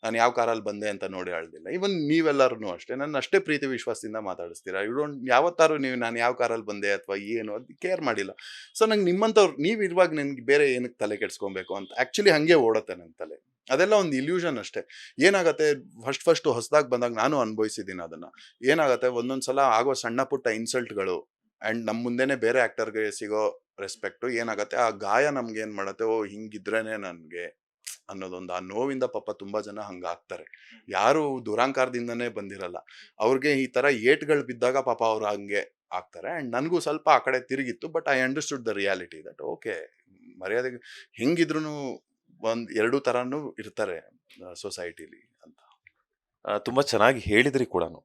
B: ನಾನು ಯಾವ ಕಾರಲ್ಲಿ ಬಂದೆ ಅಂತ ನೋಡಿ ಅಳ್ದಿಲ್ಲ. ಇವನ್ ನೀವೆಲ್ಲರೂ ಅಷ್ಟೇ ನನ್ನ ಅಷ್ಟೇ ಪ್ರೀತಿ ವಿಶ್ವಾಸದಿಂದ ಮಾತಾಡಿಸ್ತೀರಾ. ಯು ಡೋಂಟ್ ಯಾವತ್ತಾರು ನೀವು ನಾನು ಯಾವ ಕಾರಲ್ಲಿ ಬಂದೆ ಅಥವಾ ಏನು ಅದು ಕೇರ್ ಮಾಡಿಲ್ಲ. ಸೊ ನಂಗೆ ನಿಮ್ಮಂಥವ್ರು ನೀವು ಇರುವಾಗ ನನ್ಗೆ ಬೇರೆ ಏನಕ್ಕೆ ತಲೆ ಕೆಡ್ಸ್ಕೊಬೇಕು ಅಂತ ಆಕ್ಚುಲಿ ಹಂಗೆ ಓಡುತ್ತೆ ನನ್ನ ತಲೆ. ಅದೆಲ್ಲ ಒಂದು ಇಲ್ಯೂಷನ್ ಅಷ್ಟೇ. ಏನಾಗತ್ತೆ, ಫಸ್ಟ್ ಹೊಸದಾಗಿ ಬಂದಾಗ ನಾನು ಅನುಭವಿಸಿದ್ದೀನಿ ಅದನ್ನ. ಏನಾಗತ್ತೆ, ಒಂದೊಂದ್ಸಲ ಆಗೋ ಸಣ್ಣ ಪುಟ್ಟ ಇನ್ಸಲ್ಟ್ಗಳು ಅಂಡ್ ನಮ್ಮ ಮುಂದೆನೆ ಬೇರೆ ಆಕ್ಟರ್ಗೆ ಸಿಗೋ ರೆಸ್ಪೆಕ್ಟ್ ಏನಾಗತ್ತೆ, ಆ ಗಾಯ ನಮ್ಗೆ ಏನ್ ಮಾಡತ್ತೆ, ಓ ಹಿಂಗಿದ್ರೇನೆ ನನ್ಗೆ ಅನ್ನೋದೊಂದು ಆ ನೋವಿಂದ ಪಾಪ ತುಂಬಾ ಜನ ಹಂಗ ಆಗ್ತಾರೆ. ಯಾರು ದುರಾಂಕಾರದಿಂದನೇ ಬಂದಿರಲ್ಲ, ಅವ್ರಿಗೆ ಈ ತರ ಏಟ್ಗಳು ಬಿದ್ದಾಗ ಪಾಪ ಅವ್ರು ಹಂಗೆ ಆಗ್ತಾರೆ. ಅಂಡ್ ನನಗೂ ಸ್ವಲ್ಪ ಆ ಕಡೆ ತಿರುಗಿತ್ತು, but I understood the reality that okay, ಮರ್ಯಾದೆ ಹೆಂಗಿದ್ರು ಒಂದ್ ಎರಡು ತರಾನು ಇರ್ತಾರೆ ಸೊಸೈಟಿಲಿ ಅಂತ.
A: ತುಂಬಾ ಚೆನ್ನಾಗಿ ಹೇಳಿದ್ರಿ ಕೂಡನು.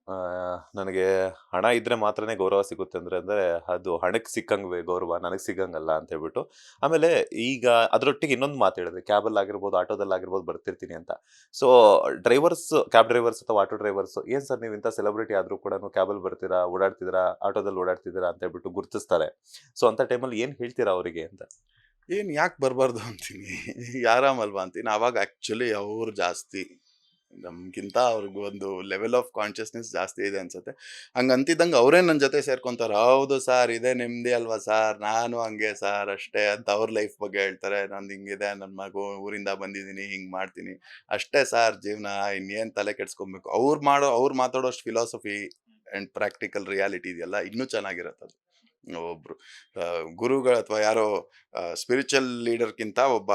A: ನನಗೆ ಹಣ ಇದ್ರೆ ಮಾತ್ರನೇ ಗೌರವ ಸಿಗುತ್ತೆ ಅಂದ್ರೆ ಅದು ಹಣಕ್ಕೆ ಸಿಕ್ಕಂಗೆ ಗೌರವ, ನನಗೆ ಸಿಗಂಗಲ್ಲ ಅಂತ ಹೇಳ್ಬಿಟ್ಟು. ಆಮೇಲೆ ಈಗ ಅದರೊಟ್ಟಿಗೆ ಇನ್ನೊಂದು ಮಾತು ಹೇಳಿದ್ರಿ, ಕ್ಯಾಬಲ್ಲಿ ಆಗಿರ್ಬೋದು, ಆಟೋದಲ್ಲಿ ಆಗಿರ್ಬೋದು ಬರ್ತಿರ್ತೀನಿ ಅಂತ. ಸೊ ಡ್ರೈವರ್ಸ್, ಕ್ಯಾಬ್ ಡ್ರೈವರ್ಸ್ ಅಥವಾ ಆಟೋ ಡ್ರೈವರ್ಸ್, ಏನ್ ಸರ್ ನೀವು ಇಂಥ ಸೆಲೆಬ್ರಿಟಿ ಆದ್ರೂ ಕೂಡ ಕ್ಯಾಬಲ್ಲಿ ಬರ್ತೀರಾ, ಓಡಾಡ್ತಿದ್ದೀರಾ, ಆಟೋದಲ್ಲಿ ಓಡಾಡ್ತಿದ್ದೀರಾ ಅಂತ ಹೇಳ್ಬಿಟ್ಟು ಗುರುತಿಸ್ತಾರೆ. ಸೊ ಅಂತ ಟೈಮಲ್ಲಿ ಏನ್ ಹೇಳ್ತೀರಾ ಅವರಿಗೆ ಅಂತ?
B: ಏನ್ ಯಾಕೆ ಬರಬಾರ್ದು ಅಂತೀನಿ. ಆರಾಮಲ್ವಾ ಅಂತೀನಿ. ಅವಾಗ ಆಕ್ಚುಲಿ ಅವ್ರು ಜಾಸ್ತಿ ನಮ್ಗಿಂತ ಅವ್ರಿಗೆ ಒಂದು ಲೆವೆಲ್ ಆಫ್ ಕಾನ್ಶಿಯಸ್ನೆಸ್ ಜಾಸ್ತಿ ಇದೆ ಅನ್ಸುತ್ತೆ. ಹಂಗ ಅಂತಿದ್ದಂಗೆ ಅವರೇ ನನ್ನ ಜೊತೆ ಸೇರ್ಕೊಂತಾರೆ. ಹೌದು ಸರ್, ಇದೇ ನೆಮ್ಮದಿ ಅಲ್ವಾ ಸರ್, ನಾನು ಹಂಗೆ ಸರ್ ಅಷ್ಟೇ ಅಂತ ಅವ್ರ ಲೈಫ್ ಬಗ್ಗೆ ಹೇಳ್ತಾರೆ. ನಂದು ಹಿಂಗಿದೆ, ನನ್ನ ಮಗು ಊರಿಂದ ಬಂದಿದ್ದೀನಿ, ಹಿಂಗೆ ಮಾಡ್ತೀನಿ ಅಷ್ಟೇ ಸರ್ ಜೀವನ, ಇನ್ನೇನು ತಲೆ ಕೆಡ್ಸ್ಕೊಬೇಕು. ಅವ್ರು ಮಾತಾಡೋಷ್ಟು ಫಿಲಾಸಫಿ ಆ್ಯಂಡ್ ಪ್ರಾಕ್ಟಿಕಲ್ ರಿಯಾಲಿಟಿ ಇದೆಯಲ್ಲ, ಇನ್ನೂ ಚೆನ್ನಾಗಿರುತ್ತೆ ಅದು. ಒಬ್ರು ಗುರುಗಳು ಅಥವಾ ಯಾರೋ ಸ್ಪಿರಿಚುವಲ್ ಲೀಡರ್ಗಿಂತ ಒಬ್ಬ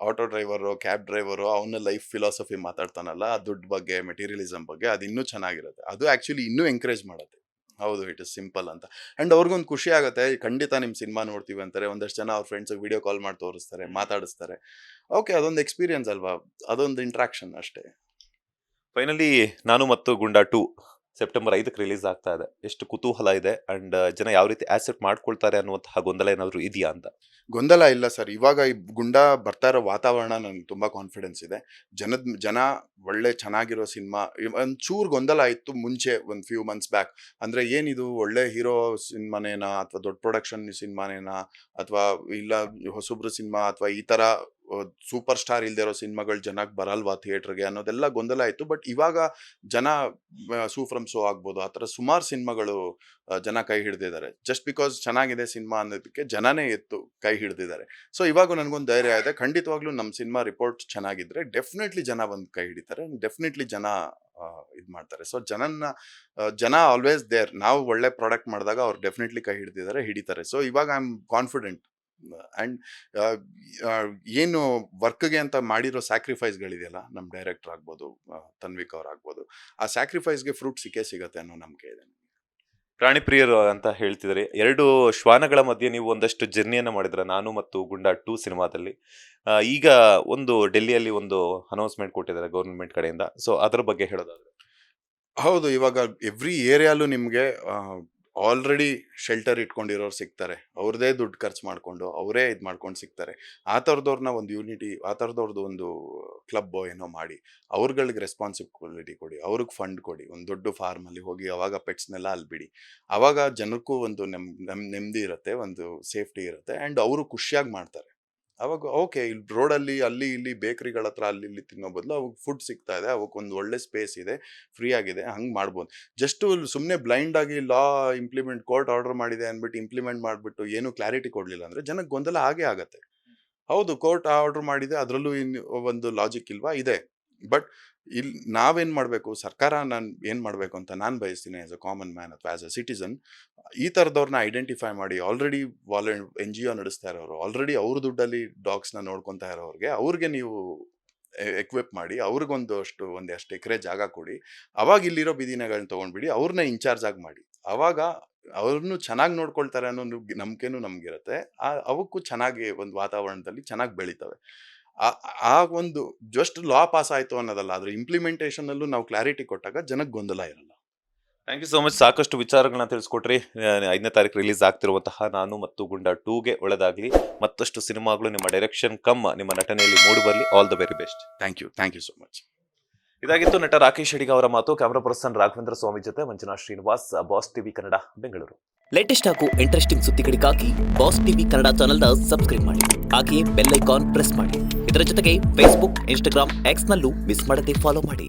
B: ಆಟೋ ಡ್ರೈವರು, ಕ್ಯಾಬ್ ಡ್ರೈವರು ಅವನ ಲೈಫ್ ಫಿಲಾಸಫಿ ಮಾತಾಡ್ತಾನಲ್ಲ, ದುಡ್ಡು ಬಗ್ಗೆ, ಮೆಟೀರಿಯಲಿಸಮ್ ಬಗ್ಗೆ, ಅದು ಇನ್ನೂ ಚೆನ್ನಾಗಿರುತ್ತೆ. ಅದು ಆಕ್ಚುಲಿ ಇನ್ನೂ ಎಂಕರೇಜ್ ಮಾಡುತ್ತೆ. ಹೌದು, ಇಟ್ ಇಸ್ ಸಿಂಪಲ್ ಅಂತ. ಅಂಡ್ ಅವ್ರಿಗೊಂದು ಖುಷಿ ಆಗುತ್ತೆ, ಖಂಡಿತ ನಿಮ್ಮ ಸಿನಿಮಾ ನೋಡ್ತೀವಿ ಅಂತಾರೆ. ಒಂದಷ್ಟು ಜನ ಅವ್ರ ಫ್ರೆಂಡ್ಸ್ ವಿಡಿಯೋ ಕಾಲ್ ಮಾಡಿ ತೋರಿಸ್ತಾರೆ, ಮಾತಾಡಿಸ್ತಾರೆ. ಓಕೆ, ಅದೊಂದು ಎಕ್ಸ್ಪೀರಿಯನ್ಸ್ ಅಲ್ವಾ, ಅದೊಂದು ಇಂಟ್ರಾಕ್ಷನ್ ಅಷ್ಟೇ.
A: ಫೈನಲಿ ನಾನು ಮತ್ತು ಗುಂಡಾ 2 ಸೆಪ್ಟೆಂಬರ್ 5ಕ್ಕೆ ರಿಲೀಸ್ ಆಗ್ತಾ ಇದೆ. ಎಷ್ಟು ಕುತೂಹಲ ಇದೆ ಅಂಡ್ ಜನ ಯಾವ ರೀತಿ ಆಕ್ಸೆಪ್ಟ್ ಮಾಡ್ಕೊಳ್ತಾರೆ ಅನ್ನುವಂತಹ ಗೊಂದಲ ಏನಾದ್ರು ಇದೆಯಾ ಅಂತ?
B: ಗೊಂದಲ ಇಲ್ಲ ಸರ್. ಇವಾಗ ಈ ಗುಂಡಾ ಬರ್ತಾ ಇರೋ ವಾತಾವರಣ ನನ್ಗೆ ತುಂಬಾ ಕಾನ್ಫಿಡೆನ್ಸ್ ಇದೆ. ಜನ ಒಳ್ಳೆ ಚೆನ್ನಾಗಿರೋ ಸಿನಿಮಾ. ಒಂಚೂರು ಗೊಂದಲ ಇತ್ತು ಮುಂಚೆ, ಒಂದು ಫ್ಯೂ ಮಂತ್ಸ್ ಬ್ಯಾಕ್. ಅಂದ್ರೆ ಏನಿದು ಒಳ್ಳೆ ಹೀರೋ ಸಿನಿಮಾನೇನಾ ಅಥವಾ ದೊಡ್ಡ ಪ್ರೊಡಕ್ಷನ್ ಸಿನಿಮಾನೇನಾ ಅಥವಾ ಇಲ್ಲ ಹೊಸಬ್ರು ಸಿನಿಮಾ ಅಥವಾ ಈ ತರ ಸೂಪರ್ ಸ್ಟಾರ್ ಇಲ್ದೇ ಇರೋ ಸಿನಿಮಾಗಳು ಜನಕ್ಕೆ ಬರಲ್ವಾ ಥಿಯೇಟರ್ಗೆ ಅನ್ನೋದೆಲ್ಲ ಗೊಂದಲ ಇತ್ತು. ಬಟ್ ಇವಾಗ ಜನ ಸೂ ಫ್ರಮ್ ಸೋ ಆಗ್ಬೋದು, ಆ ಥರ ಸುಮಾರು ಸಿನಿಮಾಗಳು ಜನ ಕೈ ಹಿಡ್ದಿದ್ದಾರೆ. ಜಸ್ಟ್ ಬಿಕಾಸ್ ಚೆನ್ನಾಗಿದೆ ಸಿನಿಮಾ ಅನ್ನೋದಕ್ಕೆ ಜನನೇ ಎತ್ತು ಕೈ ಹಿಡ್ದಿದ್ದಾರೆ. ಸೊ ಇವಾಗ ನನಗೊಂದು ಧೈರ್ಯ ಇದೆ, ಖಂಡಿತವಾಗ್ಲೂ ನಮ್ಮ ಸಿನಿಮಾ ರಿಪೋರ್ಟ್ ಚೆನ್ನಾಗಿದ್ರೆ ಡೆಫಿನೆಟ್ಲಿ ಜನ ಬಂದು ಕೈ ಹಿಡಿತಾರೆ, ಡೆಫಿನೆಟ್ಲಿ ಜನ ಇದು ಮಾಡ್ತಾರೆ. ಸೊ ಜನ ಆಲ್ವೇಸ್ ದೇರ್. ನಾವು ಒಳ್ಳೆ ಪ್ರಾಡಕ್ಟ್ ಮಾಡಿದಾಗ ಅವ್ರು ಡೆಫಿನೆಟ್ಲಿ ಕೈ ಹಿಡಿತಾರೆ. ಸೊ ಇವಾಗ ಐ ಆಮ್ ಕಾನ್ಫಿಡೆಂಟ್. ಅಂಡ್ ಏನು ವರ್ಕ್ಗೆ ಅಂತ ಮಾಡಿರೋ ಸ್ಯಾಕ್ರಿಫೈಸ್ಗಳಿದೆಯಲ್ಲ, ನಮ್ಮ ಡೈರೆಕ್ಟರ್ ಆಗ್ಬೋದು, ತನ್ವಿಕ್ ಅವ್ರು ಆಗ್ಬೋದು, ಆ ಸ್ಯಾಕ್ರಿಫೈಸ್ಗೆ ಫ್ರೂಟ್ ಸಿಕ್ಕೇ ಸಿಗತ್ತೆ ಅನ್ನೋ ನಂಬಿಕೆ ಇದೆ.
A: ಪ್ರಾಣಿ ಪ್ರಿಯರು ಅಂತ ಹೇಳ್ತಿದ್ರಿ. 2 ಶ್ವಾನಗಳ ಮಧ್ಯೆ ನೀವು ಒಂದಷ್ಟು ಜರ್ನಿಯನ್ನ ಮಾಡಿದ್ರ, ನಾನು ಮತ್ತು ಗುಂಡಾ 2 ಸಿನಿಮಾದಲ್ಲಿ. ಈಗ ಒಂದು ಡೆಲ್ಲಿಯಲ್ಲಿ ಒಂದು ಅನೌನ್ಸ್ಮೆಂಟ್ ಕೊಟ್ಟಿದ್ದಾರೆ ಗೌರ್ಮೆಂಟ್ ಕಡೆಯಿಂದ. ಸೊ ಅದ್ರ ಬಗ್ಗೆ ಹೇಳೋದಾದ್ರೆ?
B: ಹೌದು, ಇವಾಗ ಎವ್ರಿ ಏರಿಯಾಲು ನಿಮಗೆ ಆಲ್ರೆಡಿ ಶೆಲ್ಟರ್ ಇಟ್ಕೊಂಡಿರೋರು ಸಿಗ್ತಾರೆ. ಅವ್ರದೇ ದುಡ್ಡು ಖರ್ಚು ಮಾಡ್ಕೊಂಡು ಅವರೇ ಇದು ಮಾಡ್ಕೊಂಡು ಸಿಗ್ತಾರೆ. ಆ ಥರದವ್ರನ್ನ ಒಂದು ಯೂನಿಟಿ, ಆ ಥರದವ್ರದ್ದು ಒಂದು ಕ್ಲಬ್ ಏನೋ ಮಾಡಿ ಅವ್ರಗಳಿಗೆ ರೆಸ್ಪಾನ್ಸಿಬಿಲಿಟಿ ಕೊಡಿ, ಅವ್ರಿಗೆ ಫಂಡ್ ಕೊಡಿ. ಒಂದು ದೊಡ್ಡ ಫಾರ್ಮಲ್ಲಿ ಹೋಗಿ ಅವಾಗ ಪೆಟ್ಸ್ನೆಲ್ಲ ಅಲ್ಲಿ ಬಿಡಿ. ಅವಾಗ ಜನಕ್ಕೂ ಒಂದು ನೆಮ್ಮದಿ ಇರುತ್ತೆ, ಒಂದು ಸೇಫ್ಟಿ ಇರುತ್ತೆ. ಆ್ಯಂಡ್ ಅವರು ಖುಷಿಯಾಗಿ ಮಾಡ್ತಾರೆ. ಅವಾಗ ಓಕೆ, ಇಲ್ಲಿ ರೋಡಲ್ಲಿ ಅಲ್ಲಿ ಇಲ್ಲಿ ಬೇಕರಿಗಳ ಹತ್ರ ಅಲ್ಲಿ ಇಲ್ಲಿ ತಿನ್ನೋ ಬದಲು ಅವಾಗ ಫುಡ್ ಸಿಗ್ತಾ ಇದೆ, ಅವಕ್ಕೊಂದು ಒಳ್ಳೆ ಸ್ಪೇಸ್ ಇದೆ, ಫ್ರೀ ಆಗಿದೆ, ಹಂಗೆ ಮಾಡ್ಬೋದು. ಜಸ್ಟ್ ಸುಮ್ಮನೆ ಬ್ಲೈಂಡ್ ಆಗಿ ಲಾ ಇಂಪ್ಲಿಮೆಂಟ್, ಕೋರ್ಟ್ ಆರ್ಡರ್ ಮಾಡಿದೆ ಅಂದ್ಬಿಟ್ಟು ಇಂಪ್ಲಿಮೆಂಟ್ ಮಾಡಿಬಿಟ್ಟು ಏನು ಕ್ಲಾರಿಟಿ ಕೊಡಲಿಲ್ಲ ಅಂದರೆ ಜನಕ್ಕೆ ಗೊಂದಲ ಆಗೇ ಆಗುತ್ತೆ. ಹೌದು, ಕೋರ್ಟ್ ಆರ್ಡರ್ ಮಾಡಿದೆ, ಅದರಲ್ಲೂ ಒಂದು ಲಾಜಿಕ್ ಇಲ್ವಾ, ಇದೆ. ಬಟ್ ಇಲ್ಲಿ ನಾವೇನು ಮಾಡಬೇಕು, ಸರ್ಕಾರ ನಾನು ಏನು ಮಾಡಬೇಕು ಅಂತ ನಾನು ಬಯಸ್ತೀನಿ ಆ್ಯಸ್ ಅ ಕಾಮನ್ ಮ್ಯಾನ್ ಅಥವಾ ಆ್ಯಸ್ ಅ ಸಿಟಿಸನ್. ಈ ಥರದವ್ರನ್ನ ಐಡೆಂಟಿಫೈ ಮಾಡಿ, ಆಲ್ರೆಡಿ NGO ನಡೆಸ್ತಾ ಇರೋರು, ಆಲ್ರೆಡಿ ಅವ್ರ ದುಡ್ಡಲ್ಲಿ ಡಾಗ್ಸ್ನ ನೋಡ್ಕೊತಾ ಇರೋರಿಗೆ, ಅವ್ರಿಗೆ ನೀವು ಎಕ್ವಿಪ್ ಮಾಡಿ, ಒಂದಷ್ಟು ಎಕರೆ ಜಾಗ ಕೊಡಿ. ಅವಾಗ ಇಲ್ಲಿರೋ ಬೀದಿನಗಳನ್ನ ತೊಗೊಂಡ್ಬಿಡಿ, ಅವ್ರನ್ನ ಇನ್ಚಾರ್ಜ್ ಆಗಿ ಮಾಡಿ. ಅವಾಗ ಅವ್ರನ್ನು ಚೆನ್ನಾಗಿ ನೋಡ್ಕೊಳ್ತಾರೆ ಅನ್ನೋ ನಂಬಿಕೆನೂ ನಮಗಿರುತ್ತೆ. ಅವಕ್ಕೂ ಚೆನ್ನಾಗಿ ಒಂದು ವಾತಾವರಣದಲ್ಲಿ ಚೆನ್ನಾಗಿ ಬೆಳಿತವೆ. ಆ ಒಂದು ಜಸ್ಟ್ ಲಾ ಪಾಸ್ ಆಯಿತು ಅನ್ನೋದಲ್ಲ, ಅದ್ರ ಇಂಪ್ಲಿಮೆಂಟೇಷನಲ್ಲೂ ನಾವು ಕ್ಲಾರಿಟಿ ಕೊಟ್ಟಾಗ ಜನಕ್ಕೆ ಗೊಂದಲ ಇರಲ್ಲ.
A: Thank you so much. ಸಾಕಷ್ಟು ವಿಚಾರಗಳನ್ನ ತಿಳಿಸ್ಕೊಟ್ರಿ. 5ನೇ ತಾರೀಕು ರಿಲೀಸ್ ಆಗ್ತಿರುವಂತಹ ನಾನು ಮತ್ತು ಗುಂಡಾ 2ಗೆ ಒಳ್ಳೆದಾಗ್ಲಿ. ಮತ್ತಷ್ಟು ಸಿನಿಮಾಗಳು ನಿಮ್ಮ ಡೈರೆಕ್ಷನ್ ನಿಮ್ಮ ನಟನೆಯಲ್ಲಿ ಮೂಡಿ ಬರಲಿ. All the very best.
B: Thank you so much.
A: ಇದಾಗಿತ್ತು ನಟ ರಾಕೇಶ್ ಅಡಿಗ ಅವರ ಮಾತು. ಕ್ಯಾಮರಾ ಪರ್ಸನ್ ರಾಘವೇಂದ್ರ ಸ್ವಾಮಿ ಜೊತೆ Manjunath Srinivas, boss TV Kannada, Bengaluru.
C: Latest ಹಾಗೂ ಇಂಟ್ರೆಸ್ಟಿಂಗ್ ಸುದ್ದಿಗಳಿಗಾಗಿ ಬಾಸ್ ಟಿವಿ ಕನ್ನಡ ಚಾನೆಲ್ನ ಸಬ್ಸ್ಕ್ರೈಬ್ ಮಾಡಿ. ಹಾಗೆಯೇ ಬೆಲ್ ಐಕಾನ್ ಪ್ರೆಸ್ ಮಾಡಿ. ಇದರ ಜೊತೆಗೆ ಫೇಸ್ಬುಕ್, ಇನ್ಸ್ಟಾಗ್ರಾಮ್, ಎಕ್ಸ್ನಲ್ಲೂ ಮಿಸ್ ಮಾಡದೆ ಫಾಲೋ ಮಾಡಿ.